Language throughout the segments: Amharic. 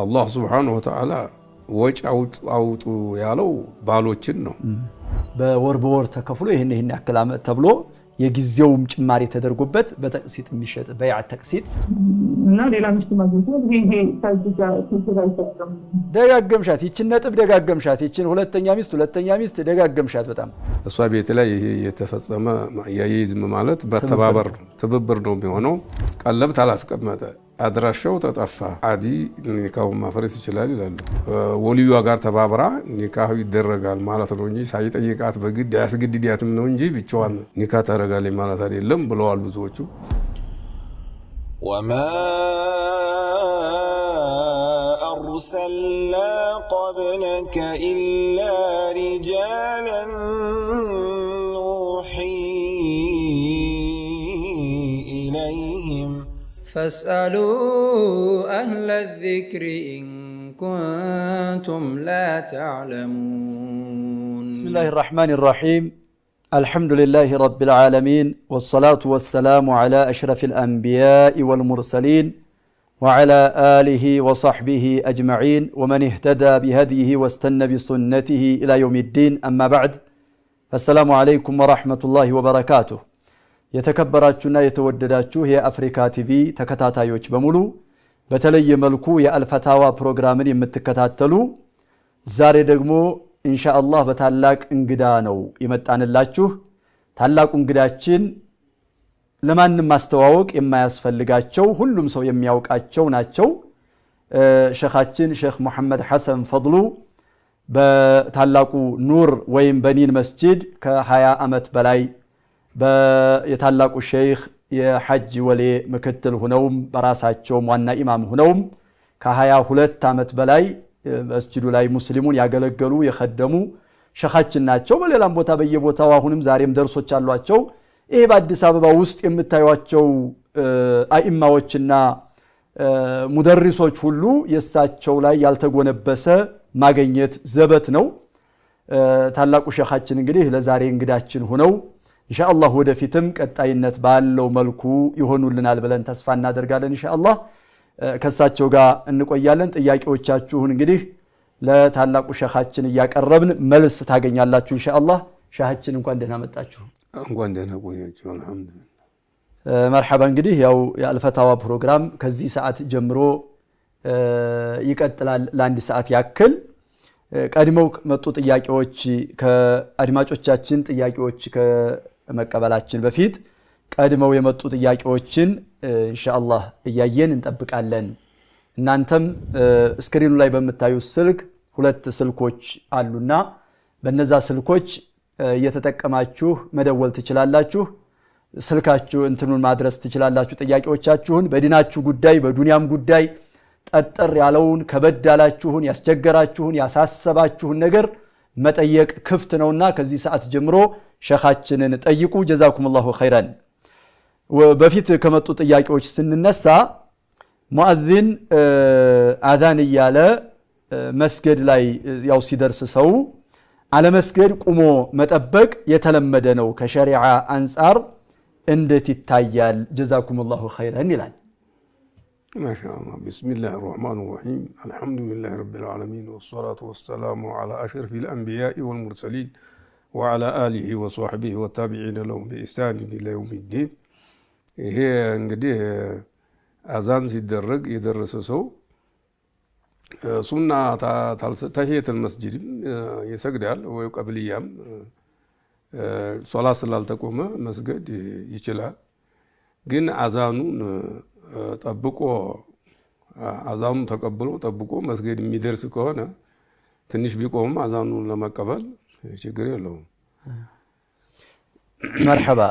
الله سبحانه وتعالى ወጭ አውጡ ያለው ባሎችን ነው በወር ተከፍሎ ይሄን ያክል አመት ተብሎ የጊዜውም ጭማሪ ተደርጎበት በተቅሲጥ የሚሸጥ በይዓ ተቅሲጥ እና ሌላ ሚስት ማግኘት ይሄ ታጅጋ ተዘጋጅተው ደጋገምሻት ይችን ነጥብ ደጋገምሻት ይችን ሁለተኛ ሚስት ደጋገምሻት በጣም እሷ ቤት ላይ ይሄ የተፈጸመ ያይዝም ማለት በተባበር ትብብር ነው የሚሆነው ቀለብት አላስቀመጠ አድራሻው ተጠፋ አዲ ኒካው ማፈረስ ይችላል ይላሉ ወልዩ ጋር ተባብራ ኒካው ይደረጋል ማለት ነው እንጂ ሳይጠይቃት በግድ ያስገድዲያትም ነው እንጂ ብቻዋን ኒካ ታረጋለች ማለት አይደለም ብለዋል ብዙዎቹ وما أرسلنا قبلك إلا رجالا نوحي إليهم فاسألوا أهل الذكر إن كنتم لا تعلمون بسم الله الرحمن الرحيم الحمد لله رب العالمين والصلاة والسلام على أشرف الأنبياء والمرسلين وعلى آله وصحبه أجمعين ومن اهتدى بهديه واستنى بسنته إلى يوم الدين أما بعد فالسلام عليكم ورحمة الله وبركاته የተከበራችሁና የተወደዳችሁ የአፍሪካ ቲቪ ተከታታዮች በሙሉ በተለየ መልኩ የአልፈታዋ ፕሮግራምን የምትከታተሉ ዛሬ ደግሞ ኢንሻአላህ በታላቅ እንግዳ ነው የመጣንላችሁ ታላቁ እንግዳችን ለማንም ማስተዋወቅ የማያስፈልጋቸው ሁሉም ሰው የሚያውቃቸው ናቸው ሼኻችን ሼኽ መሐመድ ሐሰን ፈድሉ በታላቁ ኑር ወይም በኒን መስጂድ ከ20 አመት በላይ የታላቁ ሼኽ የሐጅ ወሌ ምክትል ሆነውም በራሳቸው ዋና ኢማም ሆነውም ከ22 አመት በላይ መስጂዱ ላይ ሙስሊሙን ያገለገሉ የخدሙ ሼኻችን ናቸው በሌላም ቦታ በየቦታው አሁንም ዛሬም ደርሶች አሏቸው ይሄ በአዲስ አበባ ውስጥ የምታዩቸው አኢማዎችና ሙደሪሶች ሁሉ የሳቸው ላይ ያልተጎነበሰ ማግኘት ዘበት ነው ታላቁ ሼኻችን እንግዲህ ለዛሬ እንግዳችን ሆነው ኢንሻአላህ ወደፊትም ቀጣይነት ባለው መልኩ ይሆኑልናል ብለን ተስፋ እናደርጋለን ኢንሻአላህ ከሳቸው ጋር እንቆያለን ጥያቄዎቻችሁን እንግዲህ ለታላቁ ሼኻችን ያቀርብን መልስ ታገኛላችሁ ኢንሻአላህ ሼኻችን እንኳን ደህና መጣችሁ እንኳን ደህና ቆያችሁ አልহামዱሊላህ مرحبا እንግዲህ ያው የአልፈታዋ ፕሮግራም ከዚህ ሰዓት ጀምሮ ይቀጥላል ለአንድ ሰዓት ያክል ቀድመው መጡ ጥያቄዎች ከአድማጮቻችን ጥያቄዎች ከመቀበላችን በፊት ቀድመው የመጡ ጥያቄዎችን ኢንሻአላህ እያየን እንጠብቃለን እናንተም ስክሪኑ ላይ በመታዩት ስልክ ሁለት ስልኮች አሉና በእነዛ ስልኮች እየተጠቀማችሁ መደወል ትችላላችሁ ስልካችሁ እንትኑን ማድረስ ትችላላችሁ ጥያቄዎቻችሁን በዲናችሁ ጉዳይ በዱንያም ጉዳይ ጠጠር ያለውን ከበዳላችሁን ያስቸገራችሁን ያሳሰባችሁን ነገር መጠየቅ ክፍት ነውና ከዚህ ሰዓት ጀምሮ ሼኻችንን ጠይቁ ጀዛኩሙላሁ ኸይራን በፊት ከመጡ ጥያቄዎች ስንነሳ ሙአዚን አዛን ያለ መስጊድ ላይ ያው ሲደርስ ሰው አለ መስጊድ ቆሞ መጠበቅ የተለመደ ነው ከሸሪዓ አንፃር እንዴት ይታያል ጀዛኩሙላሁ ኸይራን ይላል ما شاء الله بسم الله الرحمن الرحيم الحمد لله رب العالمين والصلاة والسلام على أشرف الأنبياء والمرسلين وعلى آله وصحبه والتابعين لهم بإحسان إلى يوم الدين هي እንግዲህ አዛን ሲደረግ የደረሰው ሱና ተህየት المسجد ይሰግዳል ወይ ቀብልያም ሶላት ስላልተቆመ መስገድ ይችላል ግን አዛኑን ጠብቆ አዛኑ ተቀብሎ ጠብቆ መስጊድ የሚደርስ ከሆነ ትንሽ ቢቆም አዛኑን ለመቀበል ችግር የለውም مرحبا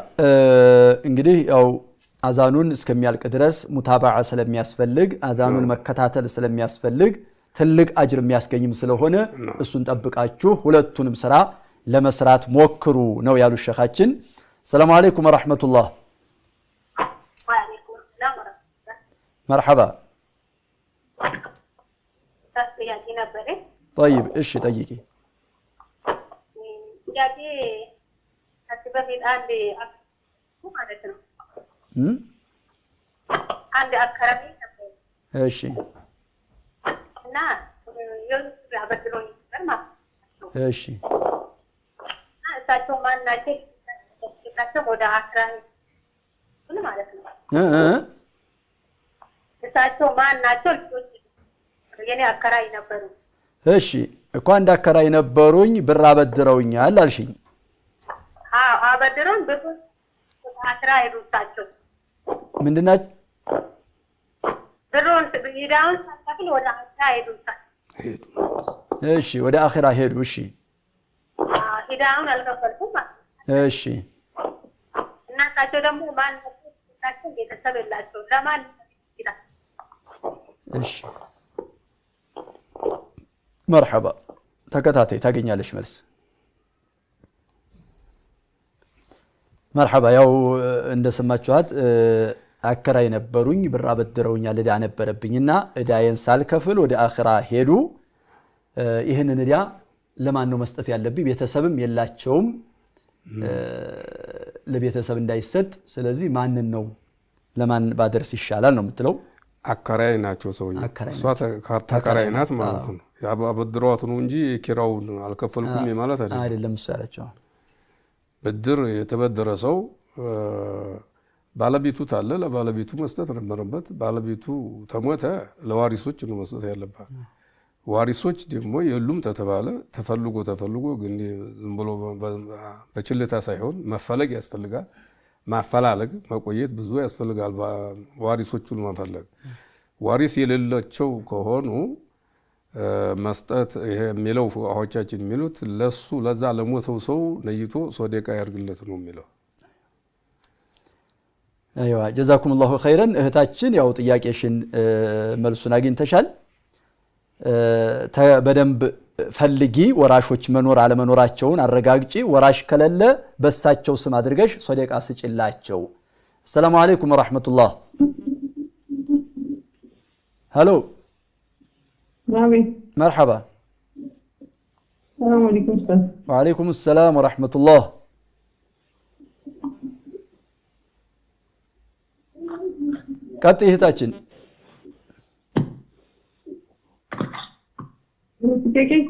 እንግዲህ ያው አዛኑን እስከሚያልቅ ድረስ ሙታባዓ ስለሚያስፈልግ አዛኑን መከታተል ስለሚያስፈልግ ትልቅ አጅር የሚያስገኝም ስለሆነ እሱን ጠብቃችሁ ሁለቱንም ስራ ለመስራት ሞክሩ ነው ያሉ ሼኻችን ሰላም አለይኩም ወራህመቱላህ مرحبا طيب ايش طيقي يعني هتبقى عندي عندي أكرمي እሺ እና ያበድሮኝ ነበር ማለት ነው። እሺ እሳቸው ማን ናቸው? እሳቸው ወደ አክራ ምን ማለት ነው? እሳቸው ማን ናቸው? ልጆች የኔ አከራይ ነበሩ። እሺ እኮ አንድ አከራይ ነበሩኝ ብር አበድረውኛል አልሽኝ። አበድረውኝ ብር አክራ ሄዱታቸው ምንድናችሁ? ብሩን ቢዳውን ሳይከፍል ወደ አክራ ሄዱታቸው። እሺ ወደ አኺራ ሄዱ። እሺ ሂዳውን አልከፈልኩም ማለት ነው። እሺ እናታቸው ደግሞ ማን ናቸው? ቤተሰብ የላቸው ለማን ይላል። እሺ مرحبا ተከታታይ ታገኛለሽ መልስ። مرحبا ያው እንደሰማችኋት አከራይ ነበሩኝ ብር አበድረውኛል እዳ ነበረብኝና እዳዬን ሳልከፍል ወደ አኺራ ሄዱ። ይሄንን እዳ ለማን ነው መስጠት ያለብኝ? ቤተሰብም የላቸውም ለቤተሰብ እንዳይሰጥ። ስለዚህ ማንን ነው ለማን ባደርስ ይሻላል ነው የምትለው? አከራይ ናቸው ሰውዬ። እሷ ተከራይ ናት ማለት ነው። ያበድሯት ነው እንጂ ኪራውን አልከፈልኩም ማለት አይደለም እሱ ያለችው። ብድር የተበደረ ሰው ባለቤቱ ታለ ለባለቤቱ መስጠት ነበረበት። ባለቤቱ ተሞተ ለዋሪሶች ነው መስጠት ያለበት። ዋሪሶች ደግሞ የሉም ተተባለ ተፈልጎ ግን ዝም ብሎ በችልታ ሳይሆን መፈለግ ያስፈልጋል። ማፈላለግ መቆየት ብዙ ያስፈልጋል። ዋሪሶቹን ማፈለግ ዋሪስ የሌላቸው ከሆኑ መስጠት ይሄ የሚለው አሁቻችን የሚሉት ለሱ ለዛ ለሞተው ሰው ነይቶ ሶደቃ ያርግለት ነው የሚለው። አይዋ ጀዛኩሙላሁ ኸይረን እህታችን ያው ጥያቄሽን መልሱን አግኝተሻል። በደንብ ፈልጊ ወራሾች መኖር አለመኖራቸውን አረጋግጪ። ወራሽ ከሌለ በሳቸው ስም አድርገሽ ሶደቃ ስጪላቸው። ሰላም አለይኩም ወራህመቱላህ። ሄሎ አቤት مرحبا ሰላም አለይኩም وعليكم السلام ورحمة الله ቀጥይ እህታችን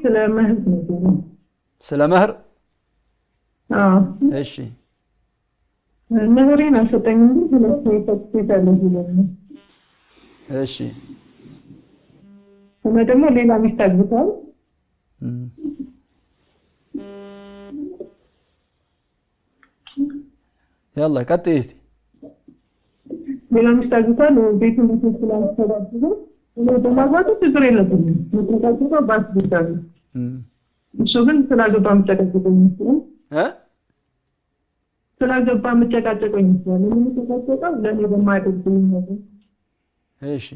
ስለ መህር ነው። ስለ መህር እሺ መህሬን አልሰጠኝም እንጂ ሁለት ይፈትታለሁ ይላል። እሺ እና ደግሞ ሌላ ሚስት አግብቷል። يلا ቀጥይ ሌላ ሚስት አግብቷል። ቤቱን ስላስተዳደረ ለማግባቱ ችግር የለብኝም። ምክንያቱም ባስ ቢታል እሱ ግን ስላገባ መጨቃጨቀኝ ይችላል ስላገባ መጨቃጨቀኝ ይችላል። ምን ተጨቃጨቀው ለኔ በማይደግኝ ነገር እሺ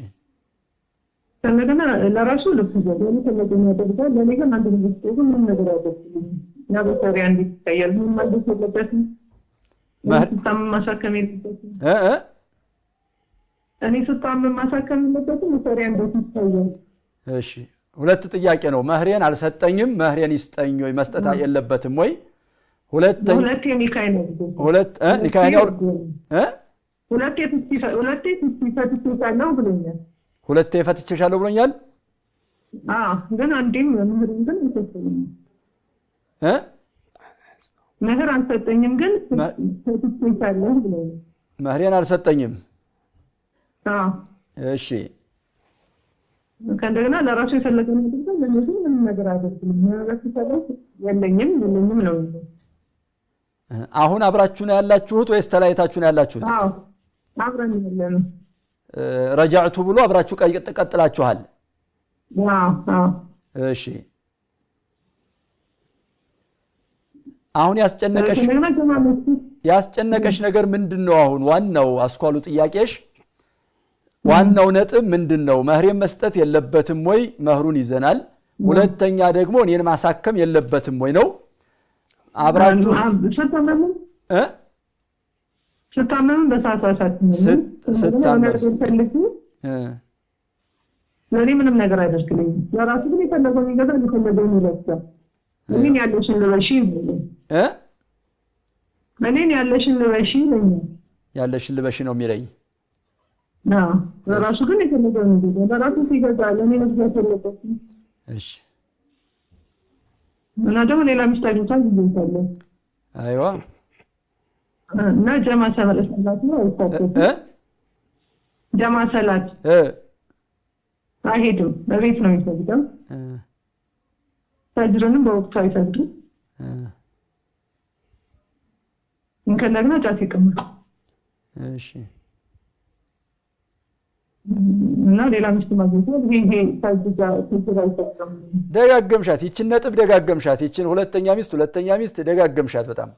ከነገና ለራሱ ልብስ ዘውዴ ተለገና ያደርጋል። ለኔ ግን አንድ ልብስ ነው ምን ነገር ያደርግልኝ ያ በሰሪያ እንዴት ይታያል? ምን ማለት የለበትም ማህተም ማሳከም የለበትም እኔ ስታመም ማሳከም የለበትም ሰሪያ እንዴት ይታያል? እሺ ሁለት ጥያቄ ነው። መህሬን አልሰጠኝም መህሬን ይስጠኝ ወይ መስጠት የለበትም ወይ? ሁለት ኒካይ ነው ሁለት ኒካይ ነው ፈትቼሻለሁ ብሎኛል። ሁለቴ ፈትቼሻለሁ ብሎኛል። ግን አንዴም መህርን ግን ይሰጠኛል መህር አልሰጠኝም ግን ፈትቼሻለሁ ብሎኛል። መህሬን አልሰጠኝም። እሺ ከእንደገና ለራሱ የፈለገው ነገር ለምን ምን ነገር አደረግልኝ ማለት ይፈልግ የለኝም ነው። አሁን አብራችሁ ነው ያላችሁት ወይስ ተለያይታችሁ ነው ያላችሁት? አብረን ያለነው። ረጃዕቱ ብሎ አብራችሁ ቀጥላችኋል? እሺ አሁን ያስጨነቀሽ ነገር ምንድነው? አሁን ዋናው አስኳሉ ጥያቄሽ ዋናው ነጥብ ምንድነው? መህሬን መስጠት የለበትም ወይ? መህሩን ይዘናል። ሁለተኛ ደግሞ እኔን ማሳከም የለበትም ወይ ነው? አብራችሁ ስታመም በሳሳሳት ለኔ ምንም ነገር አይደርክልኝ። ለራሱ ግን የፈለገው ነገር የፈለገው ይለብሳል። እኔን ያለሽን ልበሺ እኔን ያለሽን ልበሺ ነው ያለሽን ልበሺ ነው የሚለኝ። ለራሱ ግን የተለገው ነው ለራሱ ሲገዛ ለኔ ነው ያተለቀው እሺ እና ደግሞ ሌላ ምሳሌታል ይይዛል አይዋ እና ጀማ ሰላት ነው አይታጠብ ጀማ ሰላት አይሄድም በቤት ነው የሚሰግደው ፈጅርንም በወቅቱ አይሰግድም እንከለግና ጫት ይቀመጥ እሺ እና ሌላ ምስት ማግኘት ይሄ ታጅጋ ተዘጋጅተው ደጋገምሻት ይችን ነጥብ ደጋገምሻት ይችን ሁለተኛ ሚስት ደጋገምሻት በጣም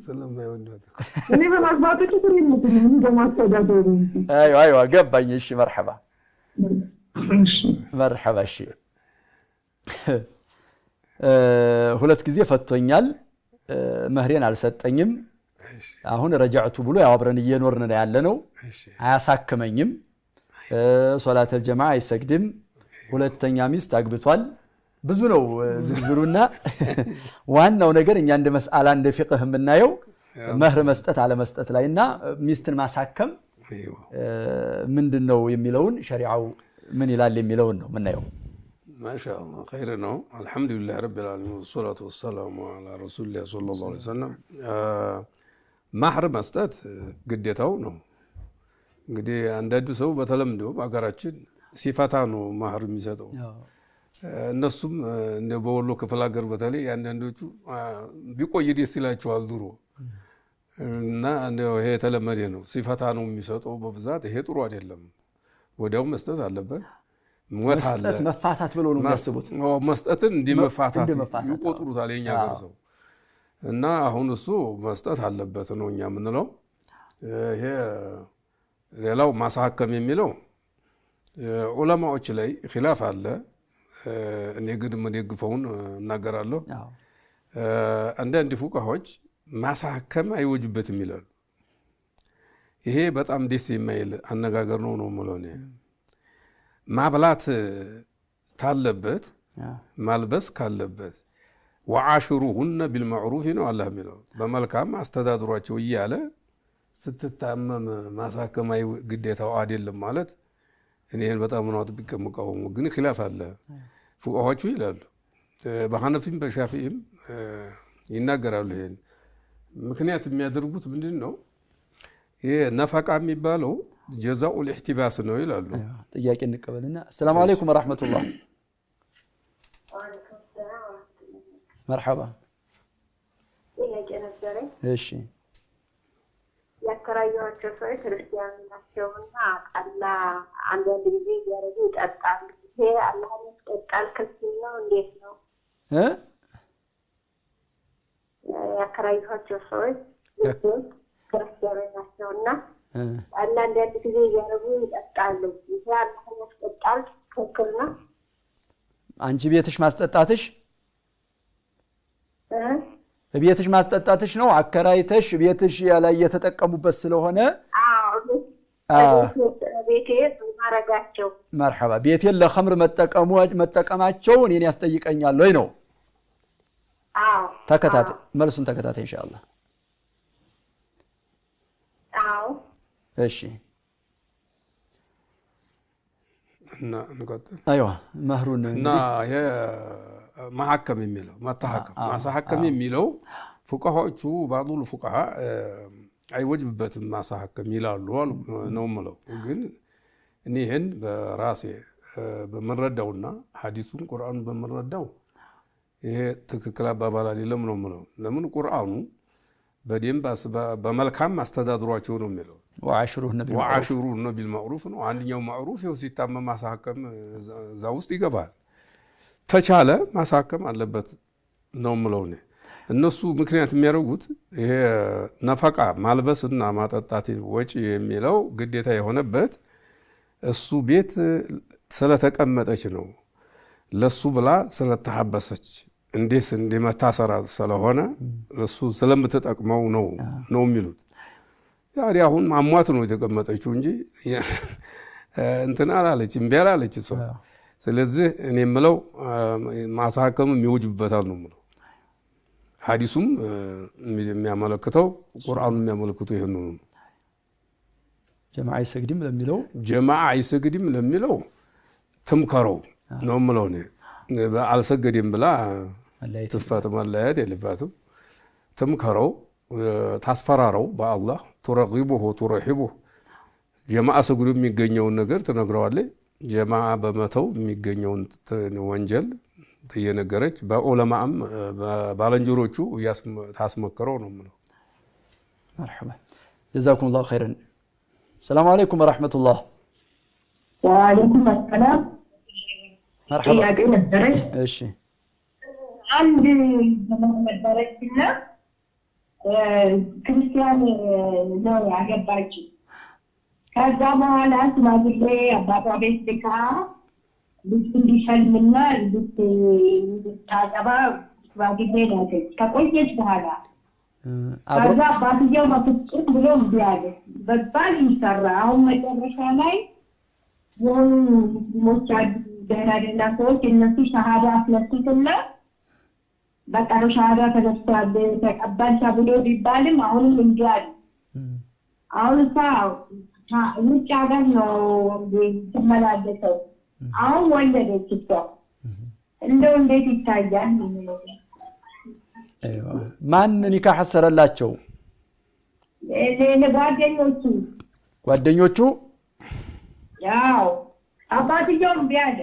ስለማይወደው እኔ በማግባቱ ችግር የለብኝም በማስተዳደሩ አይዋ ገባኝ እሺ መርሐባ እሺ ሁለት ጊዜ ፈቶኛል መህሬን አልሰጠኝም አሁን ረጃዕቱ ብሎ ያው አብረን እየኖርን ነው ያለነው አያሳከመኝም ሶላተል ጀማዓ አይሰግድም ሁለተኛ ሚስት አግብቷል ብዙ ነው ዝርዝሩና ዋናው ነገር እኛ እንደ መስአላ እንደ ፍቅህ የምናየው መህር መስጠት አለ መስጠት ላይና ሚስትን ማሳከም ምንድነው የሚለውን ሸሪዓው ምን ይላል የሚለውን ነው የምናየው ማሻአላህ ኸይር ነው አልহামዱሊላህ ረቢል ዓለሚን ወሰላቱ ወሰላሙ ዐላ ረሱሊላህ ሰለላሁ ዐለይሂ ወሰለም ማህር መስጠት ግዴታው ነው እንግዲህ አንዳንዱ ሰው በተለምዶ በአገራችን ሲፈታ ነው ማህር የሚሰጠው እነሱም እንደ በወሎ ክፍለ ሀገር በተለይ አንዳንዶቹ ቢቆይ ደስ ይላቸዋል ድሮ እና እንደው ይሄ የተለመደ ነው ሲፈታ ነው የሚሰጠው በብዛት ይሄ ጥሩ አይደለም ወዲያው መስጠት አለበት መስጠት መፋታት ብሎ ነው የሚያስቡት መስጠትን እንዲመፋታት ይቆጥሩታል የኛ ሀገር ሰው እና አሁን እሱ መስጠት አለበት ነው እኛ የምንለው ይሄ ሌላው ማሳከም የሚለው ዑለማዎች ላይ ኺላፍ አለ እኔ ግን መደግፈውን እናገራለሁ አንዳንድ ፉቃዎች ማሳከም አይወጅበትም ይላሉ ይሄ በጣም ደስ የማይል አነጋገር ነው ማለት ነው ማብላት ታለበት ማልበስ ካለበት ወዓሽሩሁነ ቢልማዕሩፍ ነው አላህ የሚለው በመልካም አስተዳድሯቸው እያለ ስትታመም ማሳከም ግዴታው አይደለም ማለት እኔን በጣም ነው አጥብቀው ግን ኺላፍ አለ ፉቃዎቹ ይላሉ በሐነፊም በሻፊዒም ይናገራሉ ይሄን ምክንያት የሚያደርጉት ምንድነው ይሄ ነፈቃ የሚባለው ጀዛኡ الاحتباس ነው ይላሉ ጥያቄ እንቀበልና ሰላም አለይኩም ወራህመቱላህ መርሐባ እሺ ያከራዩዋቸው ሰዎች ክርስቲያን ናቸውና አላ አንዳንድ ጊዜ ያረዱ ይጠጣሉ ይሄ አላህን ይጠጣል ክርስቲያኑ እንዴት ነው ያከራዩዋቸው ሰዎች ክርስቲያን ናቸውና አንዳንድ ጊዜ ያረዱ ይጠጣሉ ይሄ አላህን ይጠጣል ክልክልና አንቺ ቤትሽ ማስጠጣትሽ ቤትሽ ማስጠጣትሽ ነው አከራይተሽ ቤትሽ ላይ የተጠቀሙበት ስለሆነ ቤቴ ማረጋቸው መርሐባ ቤቴን ለኸምር መጠቀማቸው እኔን ያስጠይቀኛል ወይ ነው ተከታተ መልሱን ተከታተ ኢንሻአላህ እሺ እና እንቀጥል አይዋ መህሩን እና ማሐከም የሚለው ማሳሐከም የሚለው ፉቃሃዎቹ ባዱል ፉቃሃ አይወጅበትም ማሳሐከም ይላሉ ነው ማለት ግን እኔ ይሄን በራሴ በመረዳውና ሐዲሱን ቁርአኑን በመረዳው ይሄ ትክክል አባባል አይደለም ነው ማለት ለምን ቁርአኑ በደንብ በመልካም አስተዳድሯቸው ነው የሚለው ወዓሽሩሁነ ቢልማዕሩፍ ነው አንደኛው ማዕሩፍ ይው ሲታመም ማሳሐከም ዛውስጥ ይገባል ተቻለ ማሳከም አለበት ነው ማለት ነው እነሱ ምክንያት የሚያደርጉት ይሄ ነፈቃ ማልበስና ማጠጣት ወጪ የሚለው ግዴታ የሆነበት እሱ ቤት ስለተቀመጠች ነው ለሱ ብላ ስለተሐበሰች እንዴስ እንደመታሰራ ስለሆነ እሱ ስለምትጠቅመው ነው የሚሉት ያዲ አሁን ማሟት ነው የተቀመጠችው እንጂ እንትና አላለች እምቢያላ አለች እሷ ስለዚህ እኔ የምለው ማሳከም የሚወጅበታል ነው የምለው ሐዲሱም የሚያመለክተው ቁርአኑም የሚያመለክተው ይሄን ነው። ጀማዓ አይሰግድም ለሚለው ጀማዓ አይሰግድም ለሚለው ትምከረው ነው ምለው ነው። አልሰገድም ብላ ትፋት ማለያት የለባትም። ትምከረው ታስፈራራው በአላህ ተረግቡሁ ተረሂቡሁ ጀማዓ ሰግዱ የሚገኘውን ነገር ትነግረዋለች። ጀማዓ በመተው የሚገኘውን ወንጀል ተየነገረች በዑለማም ባለንጀሮቹ ታስመከረው ነው ምለው። مرحبا جزاكم الله خيرا. السلام عليكم ورحمة الله. وعليكم السلام. مرحبا. يا جينا الدرس. ايش؟ عندي الدرس كنا كريستيان ነው ያገባችው። ከዛ በኋላ ስማግሌ አባቷ ቤት ልካ ልጅ እንዲሸልምና እንድታገባ ስማግሌ ላከች። ከቆየች በኋላ ከዛ አባትየው በፍጹም ብሎ እምቢ አለ። በባል ይሰራ። አሁን መጨረሻ ላይ የሆኑ ሙስሊሞች ደህና ሰዎች እነሱ ሻሃዳ አስነሱትና በቃ ነው ሻሃዳ ተነስቷል ተቀባልሻ ብሎ ቢባልም አሁንም እምቢ አለ። አሁን ውጭ ሀገር ነው ትመላለሰው። አሁን ወለደች እሷ። እንደው እንዴት ይታያል? ማን ኒካህ አሰረላቸው? ጓደኞቹ ያው አባትየው እምቢ አለ።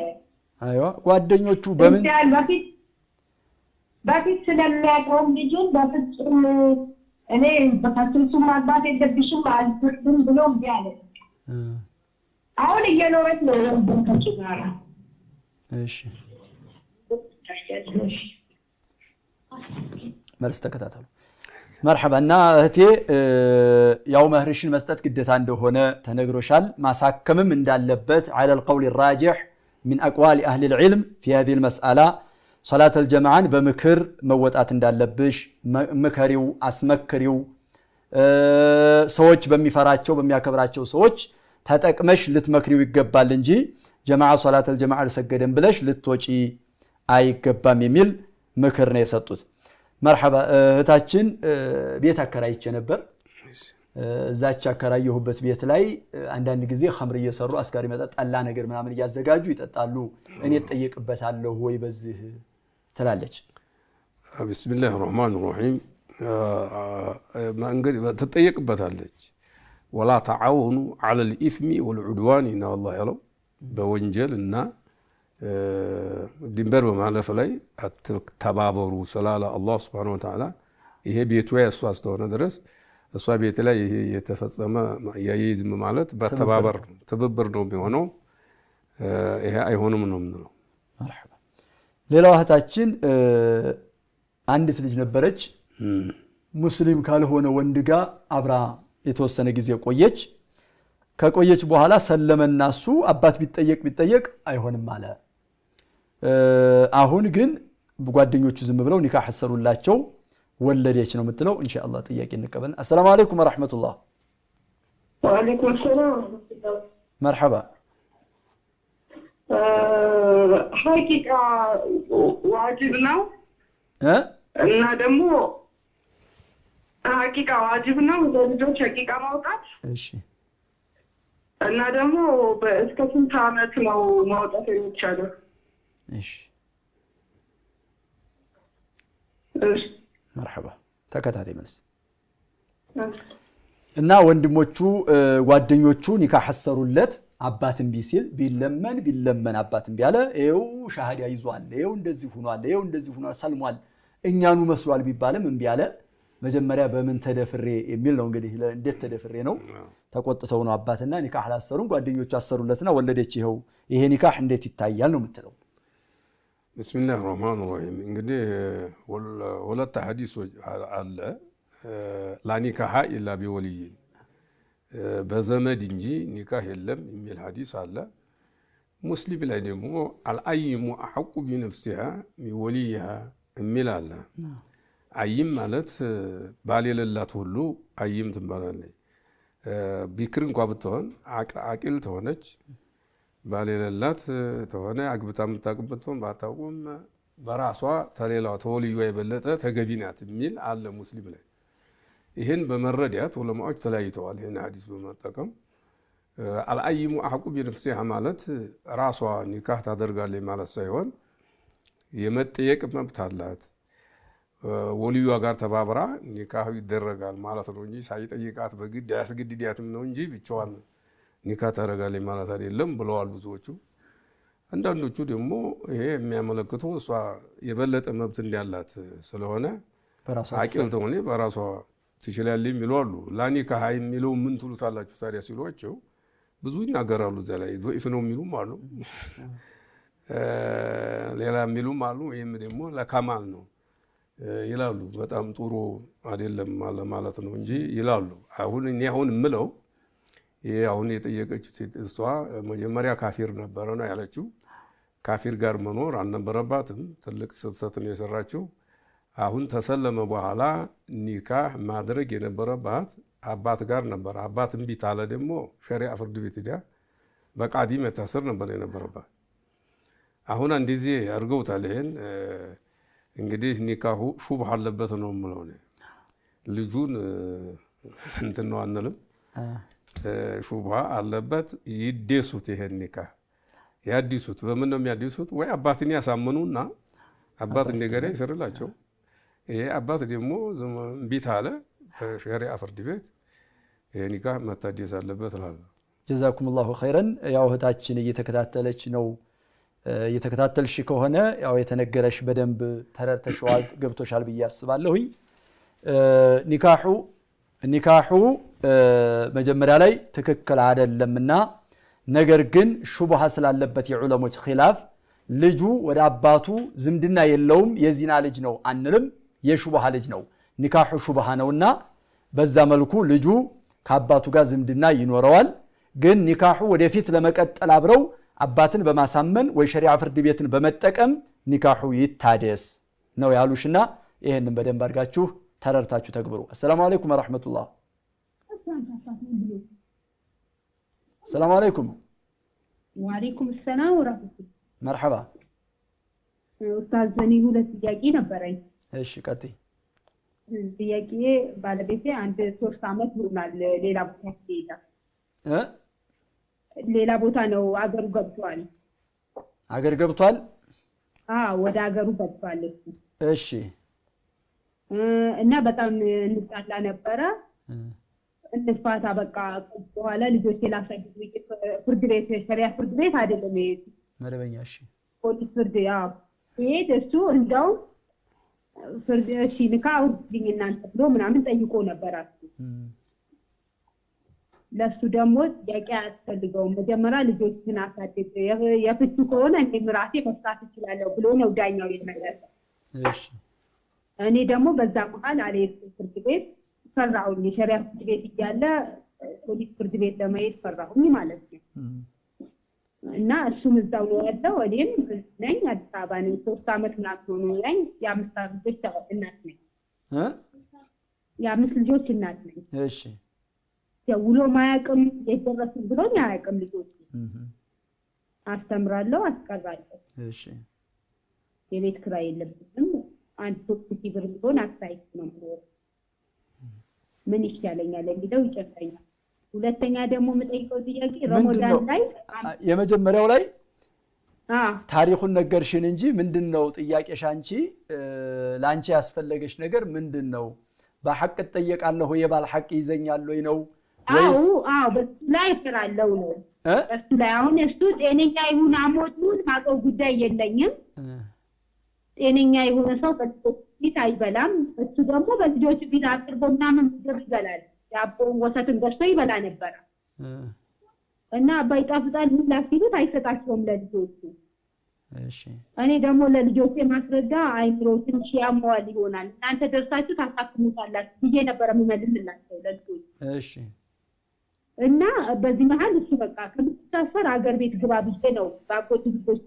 አይዋ ጓደኞቹ በምን በፊት ስለሚያውቀው ልጁን በፍጹም እኔ በፍጹም ማግባት የለብሽም አልፈቅድም ብሎ እምቢ አለ። አሁን እየኖረች ነው ወንድሞቹ ጋር። እሺ መልስ ተከታተሉ። مرحبا እና እህቴ ያው መህርሽን መስጠት ግዴታ እንደሆነ ተነግሮሻል። ማሳከምም እንዳለበት على القول الراجح من اقوال اهل العلم في هذه المساله صلاه الجماعه በምክር መወጣት እንዳለብሽ ምከሪው አስመክሪው ሰዎች በሚፈራቸው በሚያከብራቸው ሰዎች ተጠቅመሽ ልትመክሪው ይገባል እንጂ ጀማዓ ሶላት الجماعه አልሰገደም ብለሽ ልትወጪ አይገባም የሚል ምክር ነው የሰጡት። مرحبا እህታችን ቤት አከራይቼ ነበር። እዛች አከራየሁበት ቤት ላይ አንዳንድ ጊዜ ኸምር እየሰሩ አስካሪ መጠጥ አላ ነገር ምናምን ያዘጋጁ ይጠጣሉ። እኔ ተጠየቅበታለሁ ወይ በዚህ ትላለች። بسم الله الرحمن الرحيم ما እንግዲህ ተጠየቅበታለች። ولا تعاونوا على الاثم والعدوان ان الله يلو በወንጀልና ድንበር በማለፍ ላይ ተባበሩ ስላለ አላህ Subhanahu Wa Ta'ala ይሄ ቤቱ ያሷ አስተሆነ ድረስ እሷ ቤት ላይ ይሄ የተፈጸመ ያይዝም ማለት በተባበር ትብብር ነው የሚሆነው። ይሄ አይሆንም ነው የምንለው። مرحبا ሌላው እህታችን አንዲት ልጅ ነበረች። ሙስሊም ካልሆነ ወንድ ጋር አብራ የተወሰነ ጊዜ ቆየች። ከቆየች በኋላ ሰለመና እሱ አባት ቢጠየቅ አይሆንም አለ። አሁን ግን ጓደኞቹ ዝም ብለው ኒካህ አሰሩላቸው ወለደች ነው የምትለው። ኢንሻአላህ ጥያቄ እንቀበል። السلام عليكم ورحمة الله. وعليكم السلام. مرحبا. حقيقة واجب ነው እና ደግሞ ሐቂቃ ዋጅብ ነው ለልጆች ሐቂቃ ማውጣት። እሺ እና ደግሞ እስከ ስንት ዓመት ነው ማውጣት የሚቻለው? እሺ مرحبا ተከታታይ መልስ እና ወንድሞቹ ጓደኞቹ ኒካህ አሰሩለት። አባትን ቢሲል ቢለመን አባትን ቢያለ ኤው ሻሃዳ ይዟል ኤው እንደዚህ ሆኗል ሰልሟል እኛኑ መስሏል ቢባልም እምቢ አለ። መጀመሪያ በምን ተደፍሬ የሚል ነው እንግዲህ እንዴት ተደፍሬ ነው ተቆጥተው ነው አባትና ኒካህ አላሰሩም ጓደኞቹ አሰሩለትና ወለደች። ይሄ ኒካህ እንዴት ይታያል ነው የምትለው? بسم الله الرحمن الرحيم እንግዲህ ወለተ ሐዲስ አለ لا نكاح الا بولي በዘመድ እንጂ ኒካህ የለም የሚል ሐዲስ አለ። ሙስሊም ላይ ደግሞ አልአይሙ አሐቁ بنفسها من وليها የሚል አለ። አይም ማለት ባል የሌላት ሁሉ አይም ትባላለች። ቢክር እንኳን ብትሆን አቂል ተሆነች ባል የሌላት ተሆነ አግብታ የምታውቅበት ባታውቁም በራሷ ተሌላው ተወልዩ የበለጠ ተገቢ ናት የሚል አለ ሙስሊም ላይ። ይህን በመረዳት ዑለማዎች ተለያይተዋል። ይህን ሐዲስ በመጠቀም አልአይሙ አሐቁ ቢነፍሲሃ ማለት ራሷ ኒካህ ታደርጋለች ማለት ሳይሆን የመጠየቅ መብት አላት። ወልዩዋ ጋር ተባብራ ኒካህ ይደረጋል ማለት ነው እንጂ ሳይጠይቃት በግድ ያስገድዳትም ነው እንጂ ብቻዋን ኒካህ ታደርጋለች ማለት አይደለም ብለዋል ብዙዎቹ። አንዳንዶቹ ደግሞ ይሄ የሚያመለክተው እሷ የበለጠ መብት እንዳላት ስለሆነ አቂል ተሆነ በራሷ ትችላለች የሚሉ አሉ። ላኒካህ የሚለው ምን ትሉታላችሁ ታዲያ ሲሏቸው ብዙ ይናገራሉ። እዛ ላይ ዶኢፍ ነው የሚሉም አሉ፣ ሌላ የሚሉም አሉ። ይህም ደግሞ ለከማል ነው ይላሉ። በጣም ጥሩ አይደለም ማለት ነው እንጂ ይላሉ። አሁን እኔ የምለው ይሄ አሁን የጠየቀችው እሷ መጀመሪያ ካፊር ነበረ ነው ያለችው። ካፊር ጋር መኖር አልነበረባትም። ትልቅ ስህተት ነው የሰራችው። አሁን ተሰለመ በኋላ ኒካህ ማድረግ የነበረባት አባት ጋር ነበር። አባት እምቢ ታለ ደግሞ ሸሪዓ ፍርድ ቤት ሄዳ በቃዲ መታሰር ነበር የነበረባት። አሁን እንደዚህ አድርገውታል። ይሄን እንግዲህ ኒካሁ ሹብሃ አለበት ነው የምለው። ልጁን እንትን ነው አንልም፣ ሹብሃ አለበት። ይደሱት፣ ይሄን ኒካህ ያዲሱት። በምን ነው የሚያዲሱት? ወይ አባትን ያሳምኑና አባት እንደገና ይስርላቸው። ይሄ አባት ደግሞ እምቢ ታለ በሸሪዓ ፍርድ ቤት ኒካህ መታደስ አለበት እላለሁ። ጀዛኩሙላሁ ኸይረን። ያው እህታችን እየተከታተለች ነው። እየተከታተልሽ ከሆነ ያው የተነገረሽ በደንብ ተረድተሽዋል፣ ገብቶሻል ብዬ አስባለሁኝ። ኒካሑ መጀመሪያ ላይ ትክክል አይደለምና ነገር ግን ሹብሃ ስላለበት የዑለሞች ኺላፍ ልጁ ወደ አባቱ ዝምድና የለውም የዚና ልጅ ነው አንልም፣ የሹብሃ ልጅ ነው። ኒካሑ ሹብሃ ነውና በዛ መልኩ ልጁ ከአባቱ ጋር ዝምድና ይኖረዋል። ግን ኒካሑ ወደፊት ለመቀጠል አብረው አባትን በማሳመን ወይ ሸሪዓ ፍርድ ቤትን በመጠቀም ኒካሑ ይታደስ ነው ያሉሽና ይሄንን በደንብ አድርጋችሁ ተረድታችሁ ተግብሩ። አሰላሙ አለይኩም ወራህመቱላህ። ሰላም አለይኩም። ወአለይኩም ሰላም ወራህመቱላህ። መርሐባ ኡስታዝ፣ እኔ ሁለት ጥያቄ ነበረኝ። እሺ ቀጥይ። ጥያቄ ባለቤቴ አንድ 3 ዓመት ሆኗል ሌላ ቦታ ሲሄድ ሌላ ቦታ ነው አገሩ ገብቷል። አገር ገብቷል? ወደ አገሩ ገብቷል እሱ። እሺ። እና በጣም እንጣላ ነበረ። እንፋታ በቃ። በኋላ ልጆቼ ላሳድግ ፍርድ ቤት፣ ሸሪዓ ፍርድ ቤት አይደለም ይሄ መደበኛ። እሺ። ፖሊስ ፍርድ ይሄድ እሱ እንደው ፍርድ እሺ ኒካህ አውርድልኝ እናንተ ብሎ ምናምን ጠይቆ ነበር አሱ። ለሱ ደግሞ ጥያቄ አያስፈልገውም። መጀመሪያ ልጆችን አሳድግ፣ የፍቹ ከሆነ እኔ ራሴ መፍታት እችላለሁ ብሎ ነው ዳኛው የመለሰው። እሺ። እኔ ደግሞ በዛ መሀል አልሄድኩም ፍርድ ቤት፣ ፈራሁኝ። የሸሪዓ ፍርድ ቤት እያለ ፖሊስ ፍርድ ቤት ለመሄድ ፈራሁኝ ማለት ነው። እና እሱም እዛው ነው ያለው፣ እኔም ነኝ አዲስ አበባ ነኝ። 3 ዓመት ምናምን ሆኖኛል። የ5 ልጆች እናት ነኝ። የ5 ልጆች እናት ነኝ። እሺ። ደውሎ ማያውቅም፣ የደረሱ ብሎኝ አያውቅም። ልጆች አስተምራለሁ፣ አስቀራለሁ። እሺ። የቤት ኪራይ የለብኝም። አንድ 3 ብር ቢሆን አሳይት ነው የምኖረው። ምን ይሻለኛል የሚለው ይጨንቀኛል። ሁለተኛ ደግሞ የምጠይቀው ጥያቄ ረመዳን ላይ የመጀመሪያው ላይ ታሪኩን ነገርሽን እንጂ ምንድነው ጥያቄሽ? አንቺ ላንቺ ያስፈልገሽ ነገር ምንድነው? በሐቅ ተጠየቃለሁ የባል ሐቅ ይዘኛል ወይ ነው ወይስ? በሱ ላይ ፈራለው ነው። በሱ ላይ አሁን እሱ ጤነኛ ይሁን አሞቱን ማቀው ጉዳይ የለኝም። ጤነኛ የሆነ ሰው በጥቂት አይበላም። እሱ ደግሞ በልጆች ቢል አቅርቦ ምናምን ምግብ ይበላል። ያቦን ወሰትን ገዝቶ ይበላ ነበር እና አባይ ጣፍጣል ምን ላሲሉት አይሰጣቸውም ለልጆቹ። እሺ። እኔ ደግሞ ለልጆቼ ማስረዳ አይምሮ ትንሽ ያሟል ይሆናል እናንተ ደርሳችሁ ታሳክሙታላችሁ ብዬ ነበር የምመልስላቸው ለልጆቹ። እሺ። እና በዚህ መሀል እሱ በቃ ከምትታሰር አገር ቤት ግባ ብዬ ነው ባቆቱ ልጆች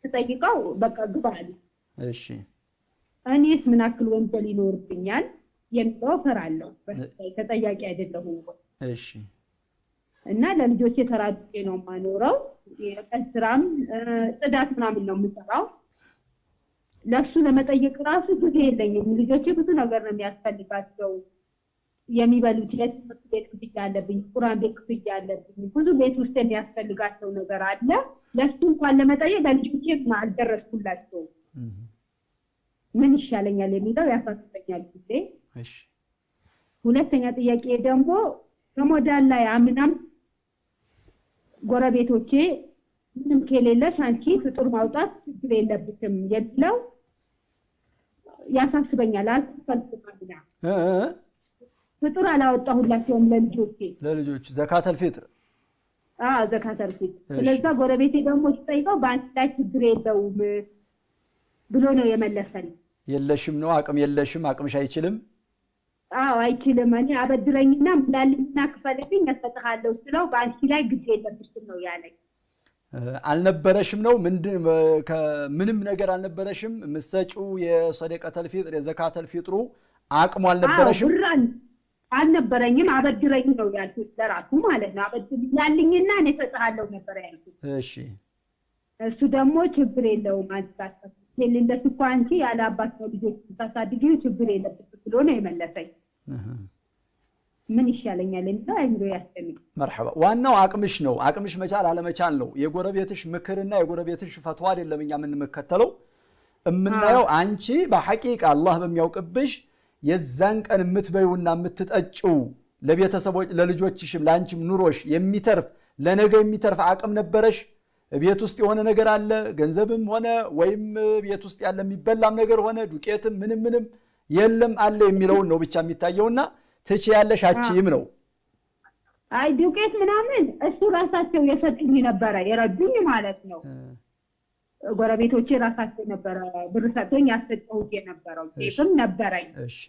ተጠይቀው በቃ ግባ አለ። እሺ። እኔስ ምን አክል ወንጀል ይኖርብኛል የሚለው ፈራለሁ። በተለይ ተጠያቂ አይደለሁም። እሺ። እና ለልጆቼ ተራድቄ ነው የማኖረው። የቀን ስራም ጽዳት ምናምን ነው የምሰራው። ለሱ ለመጠየቅ ራሱ ጊዜ የለኝም ልጆቼ ብዙ ነገር ነው የሚያስፈልጋቸው የሚበሉት ለትምህርት ቤት ክፍያ አለብኝ ቁርአን ቤት ክፍያ አለብኝ ብዙ ቤት ውስጥ የሚያስፈልጋቸው ነገር አለ ለሱ እንኳን ለመጠየቅ ለልጆቼ አልደረስኩላቸው ምን ይሻለኛል የሚለው ያሳስበኛል ጊዜ እሺ ሁለተኛ ጥያቄ ደግሞ ረመዳን ላይ አምናም ጎረቤቶቼ ምንም ከሌለሽ አንቺ ፍጡር ማውጣት ችግር የለብሽም የሚለው ያሳስበኛል አልፈልግምና ፍጡር አላወጣሁላቸውም ለልጆች ዘካተል ፊጥር ዘካተል ፊጥር ስለዛ ጎረቤቴ ደግሞ ሲጠይቀው በአንቺ ላይ ችግር የለውም ብሎ ነው የመለሰልኝ የለሽም ነው አቅም የለሽም አቅምሽ አይችልም አይችልም እኔ አበድረኝና ምላልኝና ክፈልልኝ ያስተካለው ስለው በአንቺ ላይ ግድ የለብሽም ነው ያለኝ አልነበረሽም ነው ምንም ነገር አልነበረሽም መስጠጪው የሰደቀተል ፊጥር የዘካተል ፊጥሩ አቅሙ አልነበረሽም አልነበረኝም አበድረኝ ነው ያልኩት ለራሱ ማለት ነው አበድኛልኝና እኔ ተጣጣለው ነበር ያልኩት እሺ እሱ ደግሞ ችግር የለውም አንታስተው እንደሱ እንኳንቺ ያለ አባት ነው ልጆች ታሳድጊው ችግር የለበትም ብሎ ነው የመለሰኝ ምን ይሻለኛል እንዴ አይምሮ ያስተምር مرحبا ዋናው አቅምሽ ነው አቅምሽ መቻል አለመቻል ነው የጎረቤትሽ ምክርና የጎረቤትሽ ፈትዋ አይደለም እኛ ምን መከተለው እምናየው አንቺ በሐቂቃ አላህ በሚያውቅብሽ የዛን ቀን የምትበዩና የምትጠጪው ለቤተሰቦች ለልጆችሽም ላንቺም ኑሮሽ የሚተርፍ ለነገ የሚተርፍ አቅም ነበረሽ ቤት ውስጥ የሆነ ነገር አለ ገንዘብም ሆነ ወይም ቤት ውስጥ ያለ የሚበላም ነገር ሆነ ዱቄትም ምንም የለም አለ የሚለው ነው ብቻ የሚታየውና ትቺ ያለሽ አቺም ነው አይ ዱቄት ምናምን እሱ ራሳቸው የሰጡኝ ነበር የረዱኝ ማለት ነው ጎረቤቶቼ ራሳቸው ነበር ብር ሰጥቶኝ ያስጠውት የነበረው ጤፍም ነበረኝ እሺ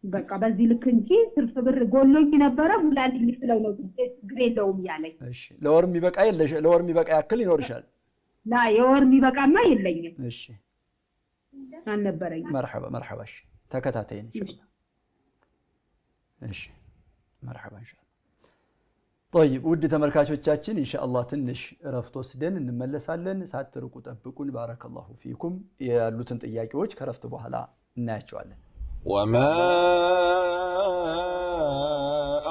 በቃ በዚህ ልክ እንጂ ትርፍ ብር ጎሎኝ ነበር ሙላልኝ ስለው ነው ችግር የለውም ያለኝ እሺ ለወር የሚበቃ የለሽ ለወር የሚበቃ ያክል ይኖርሻል ላ የወር የሚበቃማ የለኝም እሺ አልነበረኝ مرحبا እሺ ተከታተይን ኢንሻአላህ እሺ مرحبا ኢንሻአላህ طيب ውድ ተመልካቾቻችን ኢንሻአላህ ትንሽ ረፍት ወስደን እንመለሳለን ሳትርቁ ጠብቁን ባረከላሁ ፊኩም ያሉትን ጥያቄዎች ከረፍት በኋላ እናያቸዋለን وما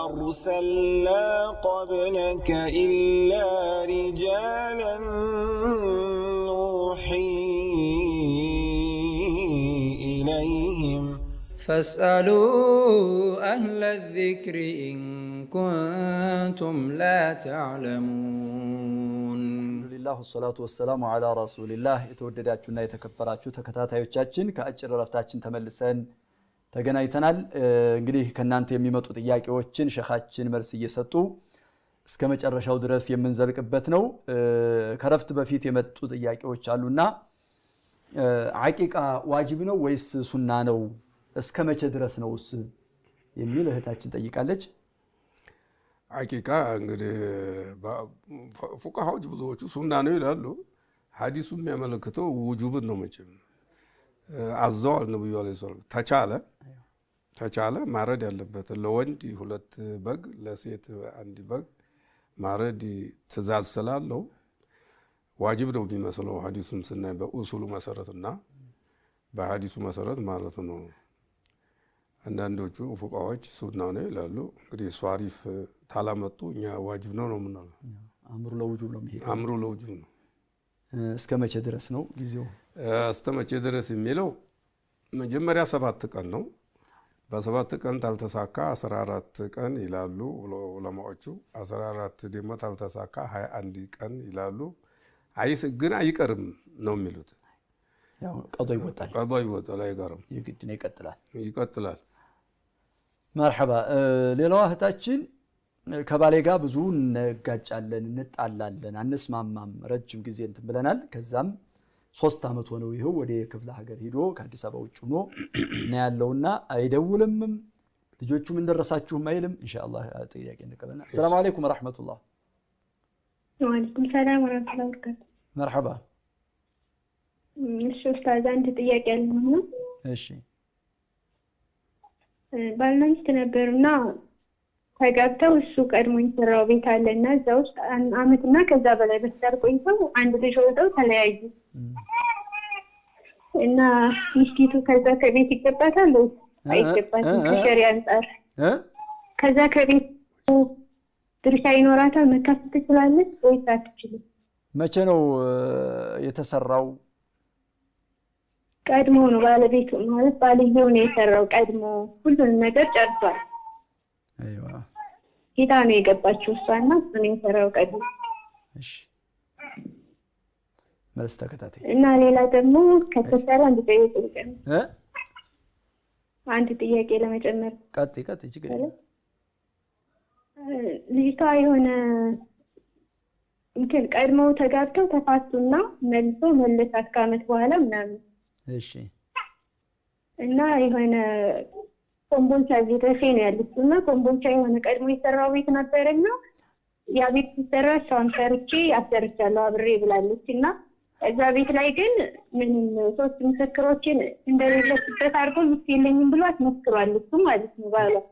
أرسلنا قبلك إلا رجالا نوحي إليهم فاسألوا أهل الذكر إن كنتم لا تعلمون لله والصلاة والسلام على رسول الله የተወደዳችሁና የተከበራችሁ ተከታታዮቻችን ከአጭር ረፍታችን ተመልሰን ተገናኝተናል እንግዲህ ከናንተ የሚመጡ ጥያቄዎችን ሸኻችን መልስ እየሰጡ እስከ መጨረሻው ድረስ የምንዘልቅበት ነው ከረፍት በፊት የመጡ ጥያቄዎች አሉና አቂቃ ዋጅብ ነው ወይስ ሱና ነው እስከ መቼ ድረስ ነውስ የሚል እህታችን ጠይቃለች አቂቃ እንግዲህ ፉቃሃዎች ብዙዎቹ ሱና ነው ይላሉ ሐዲሱ የሚያመለክተው ውጁብን ነው መቼም አዘዋል ነብዩ አለይሂ ሰላም ተቻለ ማረድ ያለበት ለወንድ 2 በግ ለሴት 1 በግ ማረድ ትእዛዝ ስላለው ዋጅብ ነው የሚመስለው ሐዲሱን ስናይ በኡሱሉ መሰረትና በሐዲሱ መሰረት ማለት ነው አንዳንዶቹ ፉቃዎች ሱና ነው ይላሉ እንግዲህ ሷሪፍ ታላመጡ እኛ ዋጅብ ነው የምንለው አምሩ ለውጁብ ነው የሚሄደው አምሩ ለውጁብ ነው እስከ መቼ ድረስ ነው ጊዜው እስከ መቼ ድረስ የሚለው መጀመሪያ 7 ቀን ነው በ7 ቀን ታልተሳካ 14 ቀን ይላሉ ዑለማዎቹ 14 ደግሞ ታልተሳካ 21 ቀን ይላሉ አይስ ግን አይቀርም ነው የሚሉት ያው ቀዶ ይወጣል አይቀርም ይግድ ነው ይቀጥላል مرحبا ሌላው እህታችን ከባሌ ጋር ብዙ እንጋጫለን እንጣላለን አንስማማም ረጅም ጊዜ እንትን ብለናል ከዛም 3 አመት ሆነው ይሄው ወደ ክፍለ ሀገር ሄዶ ከአዲስ አበባ ውጭ ሆኖ ነው ያለውና አይደውልም ልጆቹ ምን ደረሳችሁ ማይልም ኢንሻአላህ ጥያቄ እንቀበልና ሰላም አለይኩም ወራህመቱላህ ወአለይኩም ሰላም ወራህመቱላሂ ወበረካቱ مرحبا እሺ ኡስታዝ አንድ ጥያቄ አለኝ እሺ ባልናንስ ነበርና ተጋብተው እሱ ቀድሞኝ ሰራው ቤት አለና እዛው አመትና ከዛ በላይ በስተር ቆይተው አንድ ልጅ ወልደው ተለያዩ እና ሚስቲቱ ከዛ ከቤት ይገባታል ወይ አይገባትም? ከሸሪዓ አንፃር ከዛ ከቤት ድርሻ ይኖራታል? መካፈል ትችላለች ወይስ አትችልም? መቼ ነው የተሰራው? ቀድሞ ነው ባለቤቱ ማለት ባልየው ነው የሰራው። ቀድሞ ሁሉን ነገር ጨርሷል። አይዋ ጌታ ነው የገባችው እሷና እሱ ነው የሰራው ቀድሞ። እሺ መልስ ተከታታይ እና ሌላ ደግሞ ከተሰራ አንድ ጥያቄ ለመጨመር ቀጥ ችግር የለም። ልጅቷ የሆነ እንትን ቀድሞ ተጋብተው ተፋቱና መለሳት ከዓመት በኋላ ምናምን። እሺ እና የሆነ ኮምቦልቻ ቤተሰብ ነው ያለችውና ኮምቦልቻ የሆነ ቀድሞ የሰራው ቤት ነበርና ያ ቤት ሲሰራ እሷን ሰርቼ አሰርቻለሁ አብሬ ብላለችና እዛ ቤት ላይ ግን ምንም ሶስት ምስክሮችን እንደሌለበት አድርጎ ሚስት የለኝም ብሎ አስመስክሯል እሱ ማለት ነው።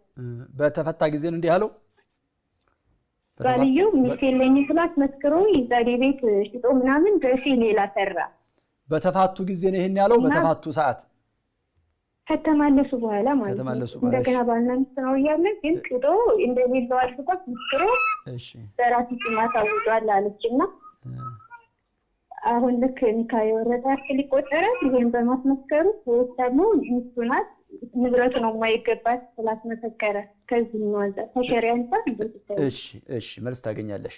በተፈታ ጊዜ ነው እንዲህ አለው። ባልየው ሚስት የለኝም ብሎ አስመስክሮ ይዛኔ ቤት ሽጦ ምናምን ደሴ ሌላ ሰራ። በተፋቱ ጊዜ ነው ይሄን ያለው። በተፋቱ ሰዓት ከተመለሱ በኋላ ማለት ነው። እንደገና ባልና ሚስት ነው እያለ ግን ሽጦ እንደሌለው አድርጎ አስመስክሮ እሺ በራሱ ማሳውጇል አለችና አሁን ልክ ኒካ የወረደ አክል ይቆጠራል ይሄን በማስመስከሩ ወይስ ደግሞ ሚስቱ ናት ንብረቱ ነው የማይገባት ስላስመሰከረ ከዚህ ነው አንተ ተሸሪዓ አንፃር? እሺ መልስ ታገኛለሽ።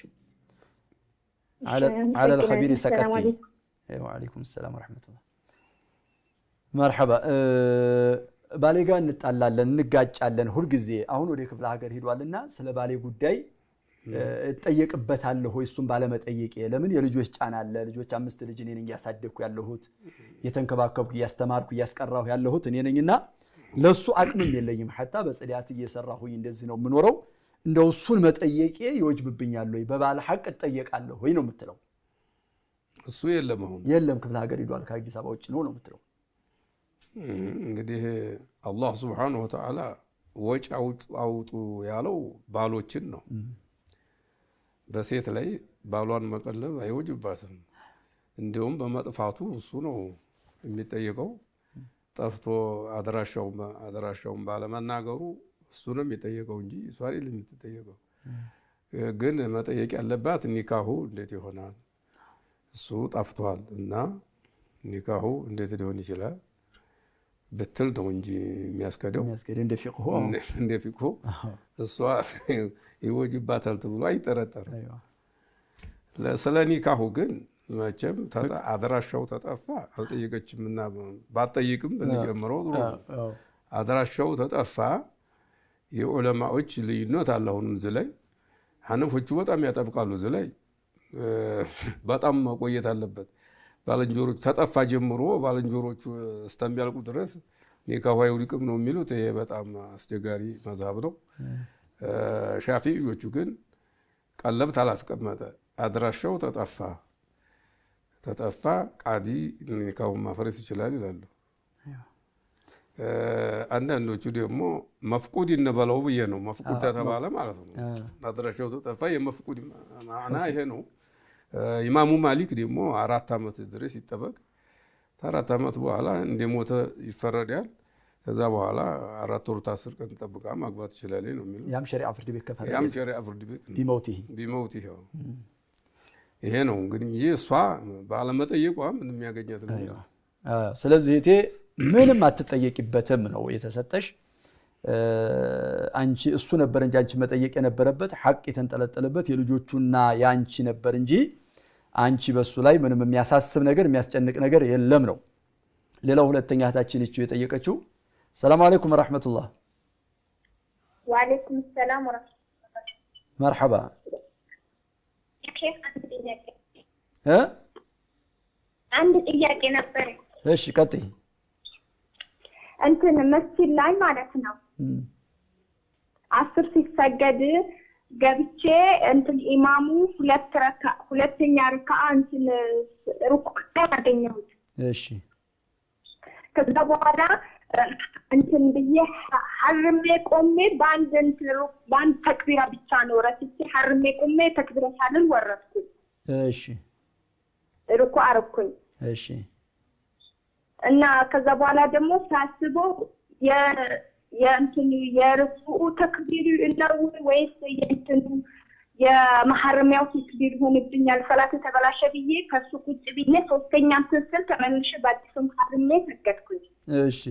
على الخبير سكتي. وعليكم السلام ورحمة الله. مرحبا ባሌ ጋር እንጣላለን እንጋጫለን ሁሉ ጊዜ አሁን ወደ ክፍለ ሀገር ሄዷልና ስለ ባሌ ጉዳይ እጠየቅበታለሁ እሱን ባለመጠየቄ ለምን የልጆች ጫና አለ ልጆች 5 ልጅ እኔ ነኝ ያሳደግኩ ያለሁት የተንከባከብኩ ያስተማርኩ ያስቀራሁ ያለሁት እኔ ነኝና ለሱ አቅምም የለኝም حتى በጽዳት እየሰራሁኝ እንደዚህ ነው ምኖረው እንደው እሱን መጠየቄ ይወጅብብኛል ወይ በባለ ሐቅ እጠየቃለሁ ወይ ነው የምትለው እሱ የለም ክፍለ ሀገር ሄዷል ከአዲስ አበባ ውጭ ነው የምትለው እንግዲህ አላህ Subhanahu Wa Ta'ala ወጭ አውጡ ያለው ባሎችን ነው በሴት ላይ ባሏን መቀለብ አይወጅባትም እንደውም በመጥፋቱ እሱ ነው የሚጠየቀው ጠፍቶ አድራሻውን ባለመናገሩ እሱ ነው የሚጠየቀው እንጂ እሷ አይደለም የምትጠየቀው ግን መጠየቅ ያለባት ኒካሁ እንዴት ይሆናል እሱ ጠፍቷል እና ኒካሁ እንዴት ሊሆን ይችላል በትል ነው እንጂ የሚያስከደው እንደ ፊቅሁ እሷ ይወጅባታል ተብሎ አይጠረጠርም ለስለ ኒካሁ ግን መቼም አድራሻው ተጠፋ አልጠየቀችምና ባጠይቅም እንጀምረው አድራሻው ተጠፋ የዑለማዎች ልዩነት አለሁንም ዝላይ ሐነፎቹ በጣም ያጠብቃሉ ዝላይ በጣም መቆየት አለበት ባለንጆሮች ተጠፋ ጀምሮ ባለንጆሮቹ እስከሚያልቁ ድረስ ኒካሁ አይውልቅም ነው የሚሉት ይሄ በጣም አስቸጋሪ መዝሐብ ነው ሻፊዒዎቹ ግን ቀለብት አላስቀመጠ አድራሻው ተጠፋ ቃዲ ኒካሁን ማፍረስ ይችላል ይላሉ አንዳንዶቹ ደግሞ መፍቁድ ይነበለው ብዬ ነው መፍቁድ ተባለ ማለት ነው አድራሻው ተጠፋ የመፍቁድ ማዕና ይሄ ነው ኢማሙ ማሊክ ደግሞ 4 አመት ድረስ ይጠበቅ 4 አመት በኋላ እንደሞተ ይፈረዳል ከዛ በኋላ 4 ወር ታስር ቀን ተጠብቃ ማግባት ይችላል ነው የሚለው ያም ሸሪዓ ፍርድ ቤት ከፈለ ያም ሸሪዓ ፍርድ ቤት ቢሞቲህ ይሄ ነው እንግዲህ እሷ ባለመጠየቋ ምንም ያገኛት ነው ስለዚህ እቴ ምንም አትጠየቂበትም ነው የተሰጠሽ አንቺ እሱ ነበር እንጂ አንቺ መጠየቅ የነበረበት ሐቅ የተንጠለጠለበት የልጆቹና ያንቺ ነበር እንጂ አንቺ በሱ ላይ ምንም የሚያሳስብ ነገር የሚያስጨንቅ ነገር የለም ነው ሌላው ሁለተኛ እህታችን እቺ የጠየቀችው ሰላም አለይኩም ወራህመቱላህ ወአለይኩም ሰላም ወራህመቱላህ مرحبا አንድ ጥያቄ ነበር እሺ ቀጥይ እንትን መስጂድ ላይ ማለት ነው 10 ሲሰገድ ገብቼ እንትን ኢማሙ ሁለተኛ ረካ እንትን ሩኩዕ አገኘሁት እሺ ከዛ በኋላ እንትን ብዬ ሐርሜ ቆሜ ባንድ ተክቢራ ብቻ ነው ረስቼ ሐርሜ ቆሜ ተክቢራ ሳልን ወረድኩ እሺ ሩኩዕ አረኩኝ እሺ እና ከዛ በኋላ ደግሞ ሳስበው የእንትኑ የርኩዑ ተክቢር ነው ወይስ የእንትኑ የመሐረሚያው ተክቢር ሆነብኛል ሰላት ተበላሸ ብዬ ከሱ ቁጭ ብዬ ሶስተኛም ተስል ተመልሼ በአዲስም ሐረሜ ተከተልኩኝ እሺ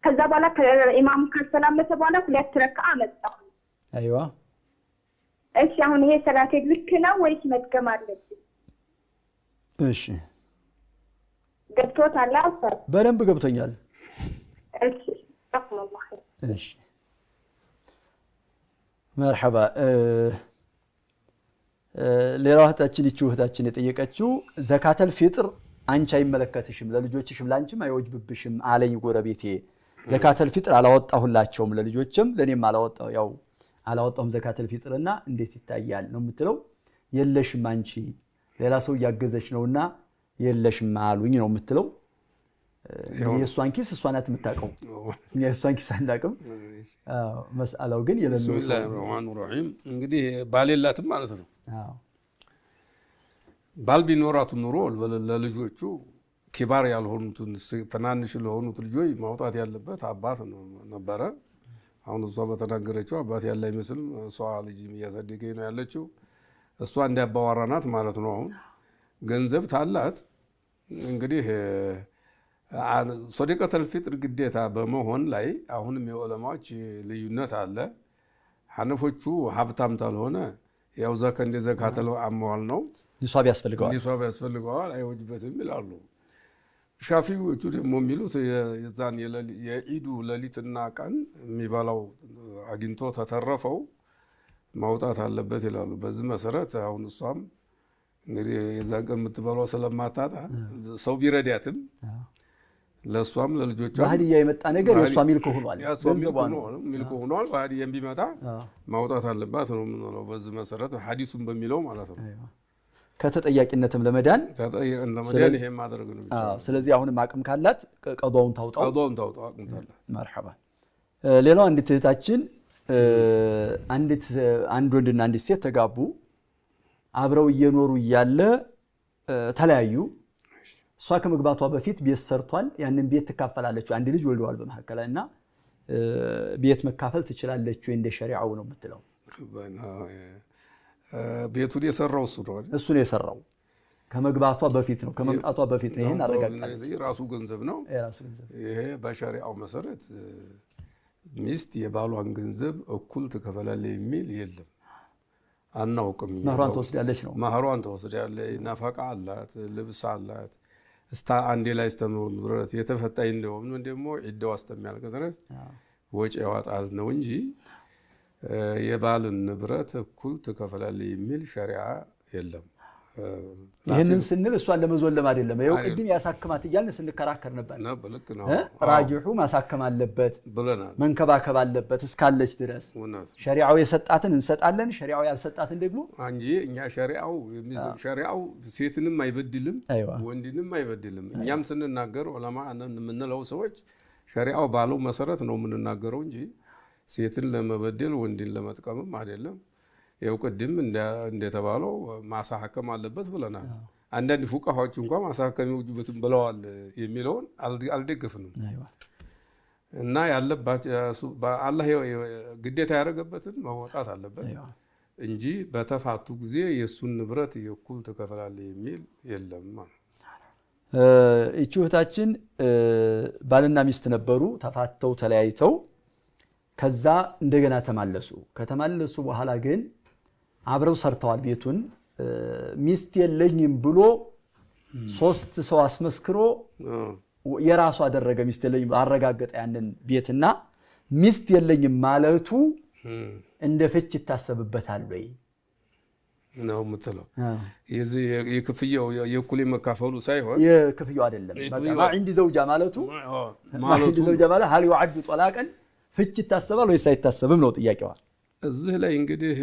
ከዛ በኋላ ከኢማሙ ከሰላመተ በኋላ ሁለት ረካዓ መጣሁ አይዋ እሺ አሁን ይሄ ሰላት ልክ ነው ወይስ መድገም አለብኝ እሺ ገብቶታል አውሰር በደንብ ገብቶኛል እሺ ተፈላህ እሺ مرحبا ሌላው እህታችን የጠየቀችው ዘካተል ፊጥር አንቺ አይመለከትሽም ለልጆችሽም ላንቺም አይወጅብብሽም አለኝ ጎረቤቴ ዘካተል ፊጥር አላወጣሁላቸውም ለልጆችም ለኔም አላወጣሁም ዘካተል ፊጥርና እንዴት ይታያል ነው የምትለው የለሽም አንቺ ሌላ ሰው ያገዘሽ ነውና የለሽም አሉኝ ነው የምትለው የሷን ኪስ እሷናት የምታቀው የሷን ኪስ አንዳቅም መስአላው ግን የለለው ቢስሚላህ الرحمن الرحيم እንግዲህ ባሌላትም ማለት ነው ባል ቢኖራቱ ኑሮ ለልጆቹ ኪባር ያልሆኑትን ተናንሽ ለሆኑት ልጆች ማውጣት ያለበት አባት ነበረ አሁን እሷ በተናገረችው አባት ያለ አይመስልም እሷ ልጅ እያሳደገኝ ነው ያለችው እሷ እንዲያባዋራናት ማለት ነው አሁን ገንዘብ ታላት እንግዲህ ሶደቀተል ፊጥር ግዴታ በመሆን ላይ አሁንም የዑለማዎች ልዩነት አለ ሐነፎቹ ሀብታም ታልሆነ ያው ዘከንደ ዘካተል አሟል ነው ኒሷብ ያስፈልገዋል አይወጅበትም ይላሉ ሻፊዒዎቹ ደግሞ የሚሉት የዛን የኢዱ ለሊትና ቀን የሚባላው አግኝቶ ተተረፈው ማውጣት አለበት ይላሉ በዚህ መሰረት አሁን እሷም እንግዲህ የዛን ቀን የምትበላው ስለማታጣ ሰው ቢረዳትም ለሷም ለልጆቿ ባህዲያ የመጣ ነገር የሷ ሚልክ ሆኗል ሚልክ ሆኗል ባህዲያ ቢመጣ ማውጣት አለባት ነው ምንለው በዚህ መሰረት ሐዲሱን በሚለው ማለት ነው ከተጠያቂነትም ለመዳን ይሄ ማድረግ ነው ብቻ ስለዚህ አሁንም አቅም ካላት ቀዷውን ታውጣው አቅም ታላት መርሐባ ሌላው አንዲት እህታችን አንድ ወንድና አንዲት ሴት ተጋቡ አብረው እየኖሩ እያለ ተለያዩ እሷ ከመግባቷ በፊት ቤት ሰርቷል ያንን ቤት ትካፈላለች አንድ ልጅ ወልደዋል በመሐከላና ቤት መካፈል ትችላለች ወይ እንደ ሸሪዓው ነው የምትለው ቤቱን የሰራው እሱ ነው የሰራው ከመግባቷ በፊት ነው ከመምጣቷ በፊት ነው ይሄን አረጋግጣለች የራሱ ገንዘብ ነው ይሄ በሸሪዓው መሰረት ሚስት የባሏን ገንዘብ እኩል ትከፈላለች የሚል የለም አናውቅም ማህሯን ትወስዳለች ነው ማህሯን ትወስዳለች ነፈቃ አላት ልብስ አላት እስታ አንዴ ላይ ስተኖር ድረስ የተፈጣይ እንደውም ደግሞ ኢዳው አስተሚያልቅ ድረስ ወጪ ያወጣል ነው እንጂ የባልን ንብረት እኩል ትከፈላለች የሚል ሸሪዓ የለም ይሄንን ስንል እሷን ለመዞለም አይደለም ይሄው ቅድም ያሳክማት ይያልን ስንከራከር ነበር ልክ ነው ራጂሑ ማሳከም አለበት ብለናል መንከባከብ አለበት እስካለች ድረስ ሸሪዓው የሰጣትን እንሰጣለን ሸሪዓው ያልሰጣትን ደግሞ አንጂ እኛ ሸሪዓው ሴትንም አይበድልም ወንድንም አይበድልም እኛም ስንናገር ዑለማ ምንለው ሰዎች ሸሪዓው ባለው መሰረት ነው ምንናገረው እንጂ ሴትን ለመበደል ወንድን ለመጥቀምም አይደለም ያው ቅድም እንደተባለው ማሳከም አለበት ብለናል አንዳንድ ፉቃዎች እንኳን ማሳከም ይወጅበትም ብለዋል የሚለውን አልደግፍንም እና ያለባቸው በአላህ ግዴታ ያደረገበትን መወጣት አለበት እንጂ በተፋቱ ጊዜ የሱን ንብረት የኩል ተከፈላለች የሚል የለም እህታችን ባልና ሚስት ነበሩ ተፋተው ተለያይተው ከዛ እንደገና ከተማለሱ በኋላ ግን አብረው ሰርተዋል ቤቱን ሚስት የለኝም ብሎ ሶስት ሰው አስመስክሮ የራሱ አደረገ ሚስት የለኝም አረጋገጠ ያንን ቤትና ሚስት የለኝም ማለቱ እንደ ፍች ይታሰብበታል ወይ ነው የምትለው የክፍያው የኩል መካፈሉ ሳይሆን የክፍያው አይደለም በቃ عندي زوجة ማለቱ عندي زوجة ማለት هل يعد طلاقا ፍች ይታሰባል ወይስ አይታሰብም ነው ጥያቄዋ እዚህ ላይ እንግዲህ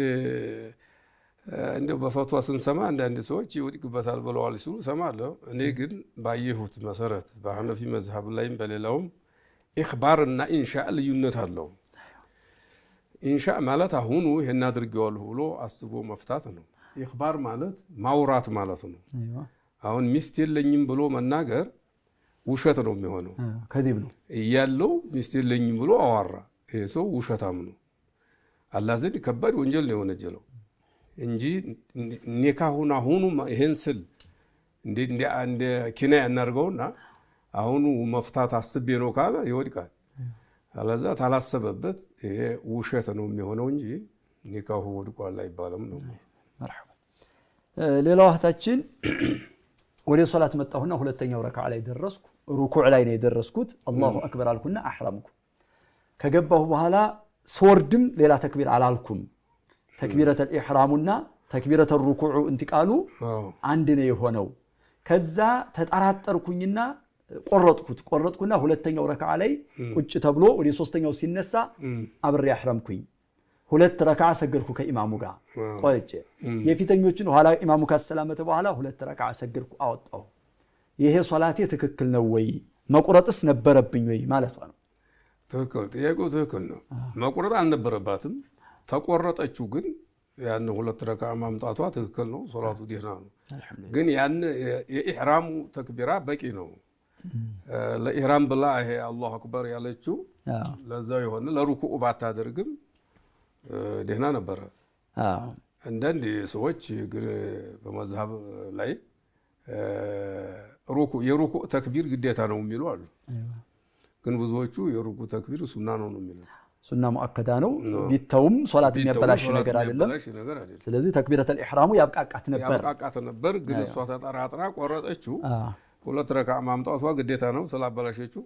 እንደው በፈትዋ ስንሰማ አንዳንድ ሰዎች ይወድቁበታል ብለዋል ሲሉ ሰማለሁ እኔ ግን ባየሁት መሰረት በሐነፊ መዝሐብ ላይም በሌላውም ኢኽባርና ኢንሻእ ልዩነት አለው ኢንሻእ ማለት አሁኑ ይሄን አድርጌዋለሁ ብሎ አስቦ መፍታት ነው ኢኽባር ማለት ማውራት ማለት ነው አሁን ሚስት የለኝም ብሎ መናገር ውሸት ነው የሚሆነው ከዲብ ነው ያለው ሚስት የለኝም ብሎ አዋራ ይሄ ሰው ውሸታም ነው አላህ ዘንድ ከባድ ወንጀል ነው የወነጀለው እንጂ ኒካሁን አሁኑ ይሄን ስል እንደ ኪና ያናርገውና አሁኑ መፍታት አስቤ ነው ካለ ይወድቃል አለዛ ታላሰበበት ይሄ ውሸት ነው የሚሆነው እንጂ ኒካሁ ወድቋል አይባልም ነው መርሐባ ሌላው እህታችን ወደ ሶላት መጣሁና ሁለተኛው ረካዓ ላይ ደረስኩ ሩኩዕ ላይ ነው የደረስኩት አላሁ አክበር አልኩና አህረምኩ ከገባሁ በኋላ ስወርድም ሌላ ተክቢር አላልኩም ተክቢረተል ኢህራሙና ተክቢረተል ሩኩዑ እንቲቃሉ አንድ ነው የሆነው ከዛ ተጠራጠርኩኝና ቆረጥኩና ሁለተኛው ረካዓ ላይ ቁጭ ተብሎ ወደ ሶስተኛው ሲነሳ አብሬ አህረምኩኝ ሁለት ረካዓ ሰገድኩ ከኢማሙ ጋር ቆይቼ የፊተኞችን ኋላ ኢማሙ ካሰላመተ በኋላ ሁለት ረካዓ ሰገድኩ አወጣው ይሄ ሶላቴ ትክክል ነው ወይ መቁረጥስ ነበረብኝ ወይ ማለት ነው ትክክል ጥያቄው ትክክል ነው መቁረጥ አልነበረባትም ተቆረጠችው ግን ያን ሁለት ረካዓ ማምጣቷ ትክክል ነው ሶላቱ ደህና ነው ግን ያን የኢህራሙ ተክቢራ በቂ ነው ለኢህራም ብላ ይሄ አላሁ አክበር ያለችው ለዛው ይሆነ ለሩኩዑ ባታደርግም ደህና ነበር አንዳንድ ሰዎች ግን በመዝሐብ ላይ የሩኩዕ ተክቢር ግዴታ ነው የሚሉ አሉ ግን ብዙዎቹ የሩኩዕ ተክቢር ሱና ነው የሚሉት ሱና ሙአከዳ ነው ቢተውም ሶላት የሚያበላሽ ነገር አይደለም ስለዚህ ተክቢረተል ኢህራሙ ያብቃቃት ነበር ግን እሷ ተጠራጥራ ቆረጠችው ሁለት ረካዓ ማምጣቷ ግዴታ ነው ስላበላሸችው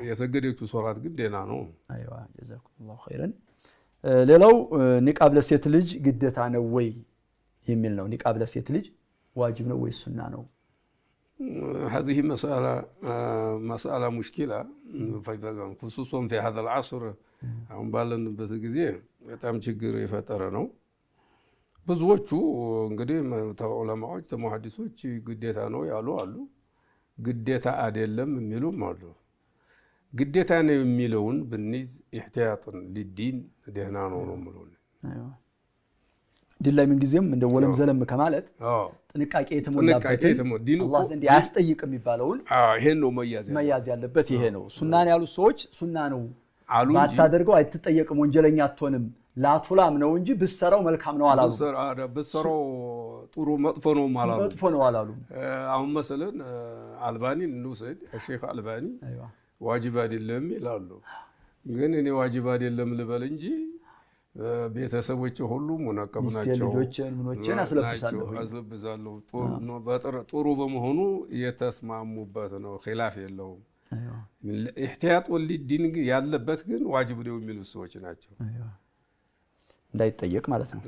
የሰገደችው ሶላት ግዴታ ነው አይዋ ጀዛኩሙላሁ ኸይረን ሌላው ኒቃብ ለሴት ልጅ ግዴታ ነው ወይ የሚል ነው ኒቃብ ለሴት ልጅ ዋጅብ ነው ወይ ሱና ነው هذه مسألة مشكلة خصوصا في هذا العصر አሁን ባለንበት ጊዜ በጣም ችግር የፈጠረ ነው ብዙዎቹ እንግዲህ ዑለማዎች ተሙሐዲሶች ግዴታ ነው ያሉ አሉ ግዴታ አይደለም የሚሉም አሉ ግዴታ ነው የሚለውን ብንይዝ ኢህቲያጥን ለዲን ደህና ነው ማለት አይዋ ዲላይ ምን ጊዜም እንደ ወለም ዘለም ከማለት ጥንቃቄ የተሞላበት ዲኑ አላህ ዘንድ ያስጠይቅም ይባለውን ይሄን ነው መያዝ ያለበት ይሄ ነው ሱናን ያሉ ሰዎች ሱና ነው ባታደርገው አይተጠየቅም ወንጀለኛ አትሆንም ላቱላም ነው እንጂ ብሰራው መልካም ነው አላሉ ብሰራው ጥሩ መጥፎ ነው አላሉ አሁን መሰለን አልባኒ ንውሰድ ሼክ አልባኒ ዋጅብ አይደለም ይላሉ ግን እኔ ዋጅብ አይደለም ልበል እንጂ ቤተሰቦች ሁሉ ሙነቀብ ናቸው ልጆችን አስለብዛለሁ ጥሩ በመሆኑ የተስማሙበት ነው ኺላፍ የለውም ኢህቲያጥ ወልዲን ያለበት ግን ዋጅብ ነው የሚሉ ሰዎች ናቸው እንዳይጠየቅ ማለት ነው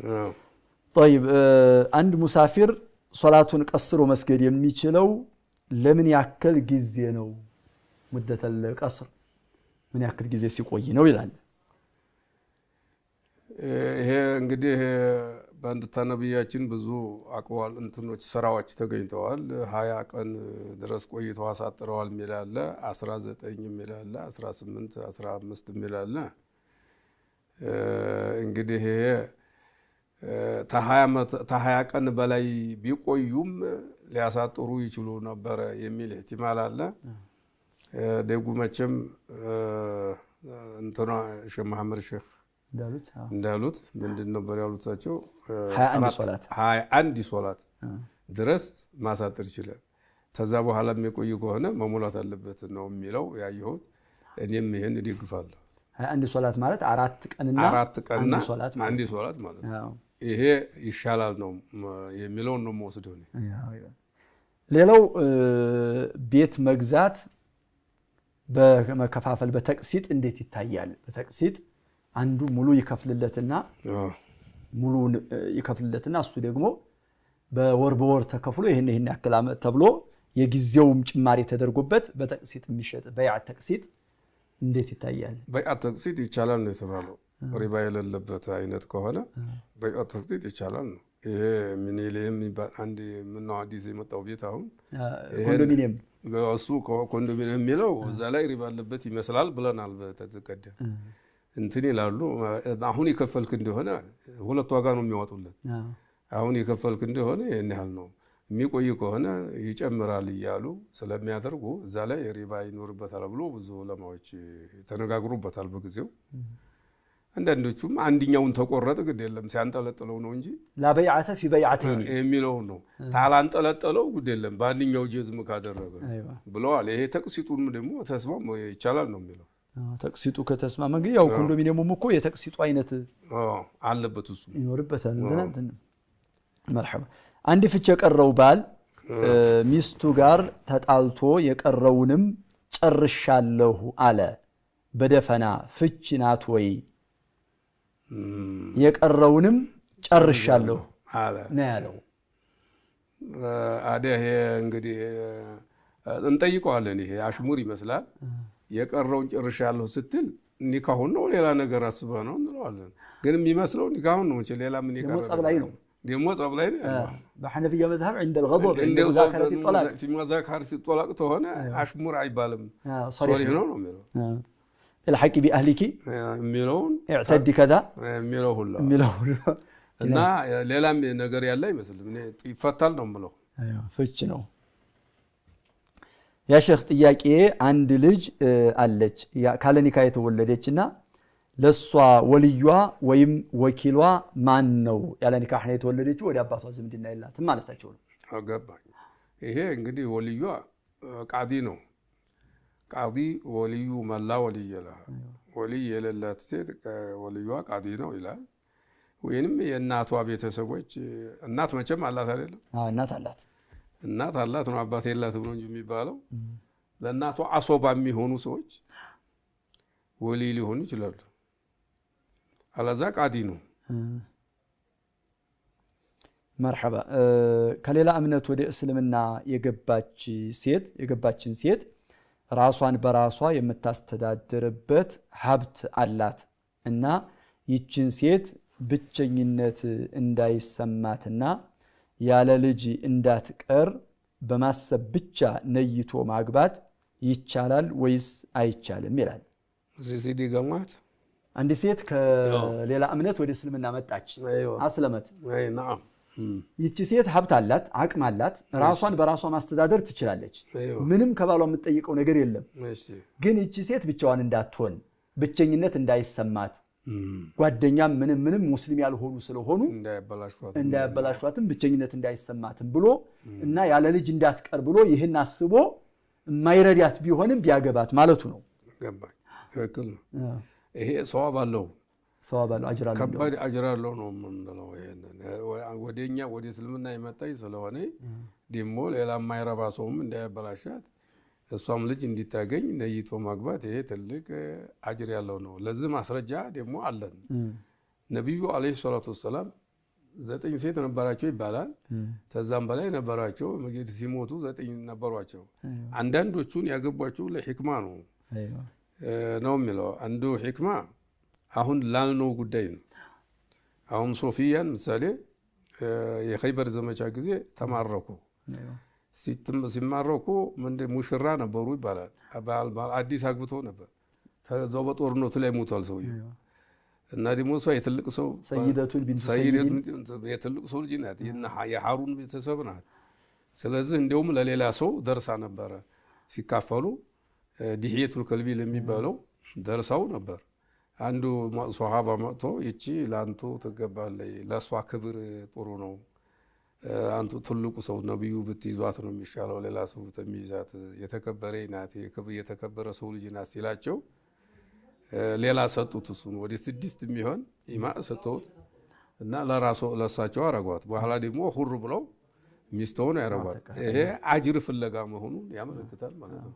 طيب አንድ ሙሳፊር ሶላቱን ቀስሮ መስገድ የሚችለው ለምን ያክል ጊዜ ነው ሙደተል ቀስር ምን ያክል ጊዜ ሲቆይ ነው ይላል ይሄ እንግዲህ በአንድ ተነብያችን ብዙ አቅዋል እንትኖች ስራዎች ተገኝተዋል 20 ቀን ድረስ ቆይተው አሳጥረዋል ሚላለ 19 ሚላለ 18 15 ሚላለ እንግዲህ ተ20 ቀን በላይ ቢቆዩም ሊያሳጥሩ ይችሉ ነበር የሚል ihtimal አለ ደጉ መቼም እንትና ሼህ መሐመድ ሼክ እንዳሉት ምንድን ነበር ያሉታቸው 21 ሶላት ድረስ ማሳጠር ይችላል ተዛ በኋላ የሚቆይ ከሆነ መሙላት አለበት ነው የሚለው ያየሁት እኔም ይሄን ደግፋለሁ 21 ሶላት ማለት 4 ቀንና አንድ ሶላት ማለት ይሄ ይሻላል ነው የሚለው ነው መወስደው ነው ሌላው ቤት መግዛት በመከፋፈል በተቅሲጥ እንዴት ይታያል በተቅሲጥ አንዱ ሙሉ ይከፍልለትና እሱ ደግሞ በወር ተከፍሎ ይሄን ያክል አመት ተብሎ የጊዜውም ጭማሪ ተደርጎበት በተቅሲጥ የሚሸጥ በይዓ ተቅሲጥ እንዴት ይታያል በይዓ ተቅሲጥ ይቻላል ነው የተባለው ሪባ የሌለበት አይነት ከሆነ በይዓ ተቅሲጥ ይቻላል ነው ይሄ ሚኒሊየም ይባል አንድ ምነው አዲስ የመጣው ቤት አሁን ኮንዶሚኒየም እሱ ኮንዶሚኒየም የሚለው እዛ ላይ ሪባ ያለበት ይመስላል ብለናል በተዘቀደ እንትን ይላሉ አሁን የከፈልክ እንደሆነ ሁለት ዋጋ ነው የሚያወጡለት አሁን የከፈልክ እንደሆነ ይሄን ያህል ነው የሚቆይ ከሆነ ይጨምራል እያሉ ስለሚያደርጉ እዛ ላይ ሪባ ይኖርበታል ብሎ ብዙ ዑለማዎች ተነጋግሩበታል በጊዜው። አንዳንዶቹም አንድኛውን ተቆረጠ ግድ የለም ሲያንጠለጥለው ነው እንጂ ላ በይዓተ ፊ በይዓተይን የሚለው ነው። ታላንጠለጠለው ግድ የለም በአንድኛው ጀዝም ካደረገ ብለዋል። ይሄ ተቅሲጡን ደግሞ ተስማም ይቻላል ነው የሚለው። ተቅሲጡ ከተስማማ ግን ያው ኮንዶሚኒየሙም እኮ የተቅሲጡ አይነት አለበት እሱ ይኖርበታል። መርሐባ አንድ ፍች የቀረው ባል ሚስቱ ጋር ተጣልቶ የቀረውንም ጨርሻለሁ አለ በደፈና ፍች ናት ወይ? የቀረውንም ጨርሻለሁ አለ ነው ያለው። አዲያ ይሄ እንግዲህ እንጠይቀዋለን። ይሄ አሽሙር ይመስላል። የቀረውን ጨርሻለሁ ስትል ኒካሁን ነው ሌላ ነገር አስበህ ነው እንለዋለን። ግን የሚመስለው ኒካሁን ነው እንጂ ሌላ ምን ይቀር ጸብ ላይ ነው ደሞ ጸብ ላይ ነው። በሐነፊያ መዝሀብ عند الغضب عند مذاكره الطلاق في مذاكره الطلاق ተሆነ አሽሙር አይባልም ሶሪህ ነው የሚለው። الحق باهلك የሚለውን اعتدي كذا የሚለው ሁሉ እና ሌላም ነገር ያለ አይመስልም። እኔ ይፈታል ነው የምለው። ፍች ነው። ያ ሼክ ጥያቄ አንድ ልጅ አለች ካለ ኒካ የተወለደችና ለሷ ወልዩዋ ወይም ወኪሏ ማን ነው? ያለ ኒካህ ነው የተወለደችው ወደ አባቷ ዝምድና የላትም ማለታቸው ነው። አገባኝ። ይሄ እንግዲህ ወልዩዋ ቃዲ ነው። ቃዲ ወልዩ መላ ወልየላ ወልይ የሌላት ሴት ወልዩዋ ቃዲ ነው ይላል። ወይንም የእናቷ ቤተሰቦች እናት መቼም አላት አይደለም? እናት አላት። እናት አላት ነው አባት የላትም ነው እንጂ የሚባለው። ለእናቷ አሶባ የሚሆኑ ሰዎች ወልይ ሊሆኑ ይችላሉ። አላዛ ቃዲ ነው። መርሐባ ከሌላ እምነት ወደ እስልምና የገባችን ሴት ራሷን በራሷ የምታስተዳድርበት ሀብት አላት እና ይችን ሴት ብቸኝነት እንዳይሰማትና ያለ ልጅ እንዳትቀር በማሰብ ብቻ ነይቶ ማግባት ይቻላል ወይስ አይቻልም ይላል። እዚህ ዲጋማት አንድ ሴት ከሌላ እምነት ወደ እስልምና መጣች አስለመት። ነዓም ይቺ ሴት ሀብት አላት አቅም አላት ራሷን በራሷ ማስተዳደር ትችላለች። ምንም ከባሏ የምትጠይቀው ነገር የለም። ግን ይቺ ሴት ብቻዋን እንዳትሆን ብቸኝነት እንዳይሰማት ጓደኛም ምንም ሙስሊም ያልሆኑ ስለሆኑ እንዳያበላሿትም ብቸኝነት እንዳይሰማትም ብሎ እና ያለ ልጅ እንዳትቀር ብሎ ይህን አስቦ የማይረዳት ቢሆንም ቢያገባት ማለቱ ነው። ገባኝ። ትክክል ነው። ይሄ ሰዋብ አለው አጅር አለው። ከባድ አጅር አለው ነው የምንለው። ወደኛ ወደ እስልምና የመጣች ስለሆነ ደግሞ ሌላ የማይረባ ሰውም እንዳያበላሻት እሷም ልጅ እንዲታገኝ ነይቶ ማግባት ይሄ ትልቅ አጅር ያለው ነው። ለዚህ ማስረጃ ደግሞ አለን። ነብዩ አለይሂ ሰላቱ ወሰለም 9 ሴት ነበራቸው ይባላል። ተዛም በላይ ነበራቸው። መግቢት ሲሞቱ 9 ነበሯቸው። አንዳንዶቹን ያገቧቸው ለሂክማ ነው የሚለው። አንዱ ሂክማ አሁን ላልነው ጉዳይ ነው። አሁን ሶፊያን ምሳሌ የኸይበር ዘመቻ ጊዜ ተማረኩ። ሲማረኩ ሙሽራ ነበሩ ይባላል። አዲስ አግብቶ ነበር። ተዛው በጦርነቱ ላይ ሞቷል ሰውየው እና ደግሞ እሷ የትልቅ ሰው ሰይደቱል ቢንት የትልቅ ሰው ልጅ ናት። የሃሩን ቤተሰብ ናት። ስለዚህ እንደውም ለሌላ ሰው ደርሳ ነበረ። ሲካፈሉ ዲህየቱል ከልቢ ለሚባለው ደርሳው ነበር። አንዱ ሷሃባ መጥቶ ይቺ ላንቱ ትገባለች፣ ለሷ ክብር ጥሩ ነው፣ አንቱ ትልቁ ሰው ነብዩ ብትይዟት ነው የሚሻለው፣ ሌላ ሰው ተሚይዛት የተከበረ ናት፣ የተከበረ ሰው ልጅ ናት ሲላቸው ሌላ ሰጡት። እሱን ወደ 6 የሚሆን ኢማም ሰጡት እና ለራሳቸው አረጓት። በኋላ ደግሞ ሁር ብለው ሚስቶን ያረጓት። ይሄ አጅር ፍለጋ መሆኑን ያመለክታል ማለት ነው።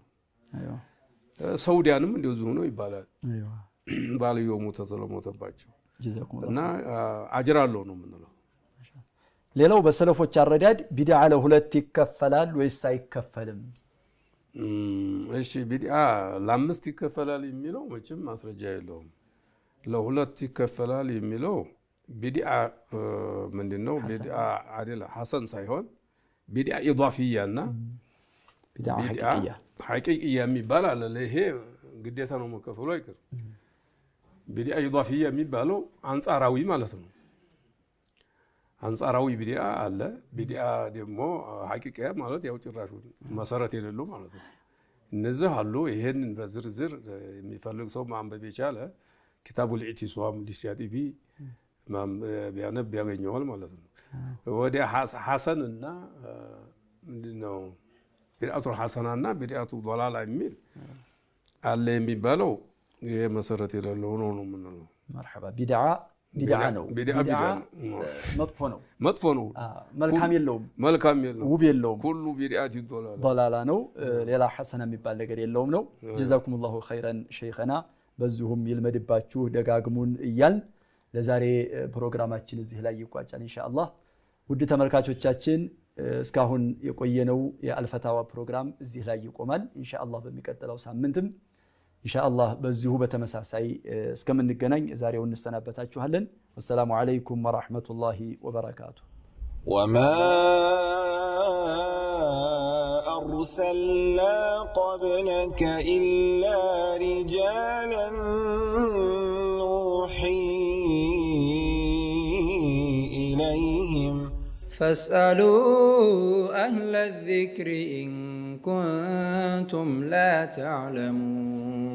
ሰውዲያንም እንደዚሁ ነው ይባላል። ባልየው ሞተ ስለሞተባቸው እና አጅር አለው ነው የምንለው። ሌላው በሰለፎች አረዳድ ቢድዓ ለሁለት ይከፈላል ወይስ አይከፈልም? እሺ ቢድዓ ለአምስት ይከፈላል የሚለው መቼም ማስረጃ የለውም። ለሁለት ይከፈላል የሚለው ቢድዓ ምንድነው? ቢድዓ አይደለ ሐሰን ሳይሆን ቢድዓ ኢዳፊያና ቢድዓ ሐቂቂያ የሚባል አለ። ይሄ ግዴታ ነው መከፈሉ አይቀር። ቢድዓ ኢዳፊያ የሚባለው አንጻራዊ ማለት ነው። አንጻራዊ ቢዲአ አለ ቢዲአ ደግሞ ሐቂቃ ማለት ያው ጭራሹ መሰረት የሌለው ማለት ነው እነዚህ አሉ ይሄንን በዝርዝር የሚፈልግ ሰው ማንበብ የቻለ ኪታቡል ኢዕቲሷም ሊሻጢቢ ቢያነብ ያገኘዋል ማለት ነው ወደ ሐሰንና ምንድነው ቢድዓቱል ሐሰናና ቢድዓቱ ضላላ የሚል አለ የሚባለው ይሄ መሰረት የሌለው ነው የምንለው مرحبا ቢድዓ ነው መጥፎ ነው መልካም የለውም ውብ የለውም ሁሉ ቢድዓት ضላላ ነው ሌላ ሐሰና የሚባል ነገር የለውም ነው ጀዛኩሙላሁ ኸይረን ሸይኸና በዚሁም ይልመድባችሁ ደጋግሙን እያል ለዛሬ ፕሮግራማችን እዚህ ላይ ይቋጫል ኢንሻአላህ ውድ ተመልካቾቻችን እስካሁን የቆየነው የአልፈታዋ ፕሮግራም እዚህ ላይ ይቆማል ኢንሻአላህ በሚቀጥለው ሳምንትም ኢንሻአላህ በዚሁ በተመሳሳይ እስከምንገናኝ ዛሬው እንሰናበታችኋለን ወሰላሙ አለይኩም ወራህመቱላሂ ወበረካቱ وما أرسلنا قبلك إلا رجالا نوحي إليهم فاسألوا أهل الذكر إن كنتم لا تعلمون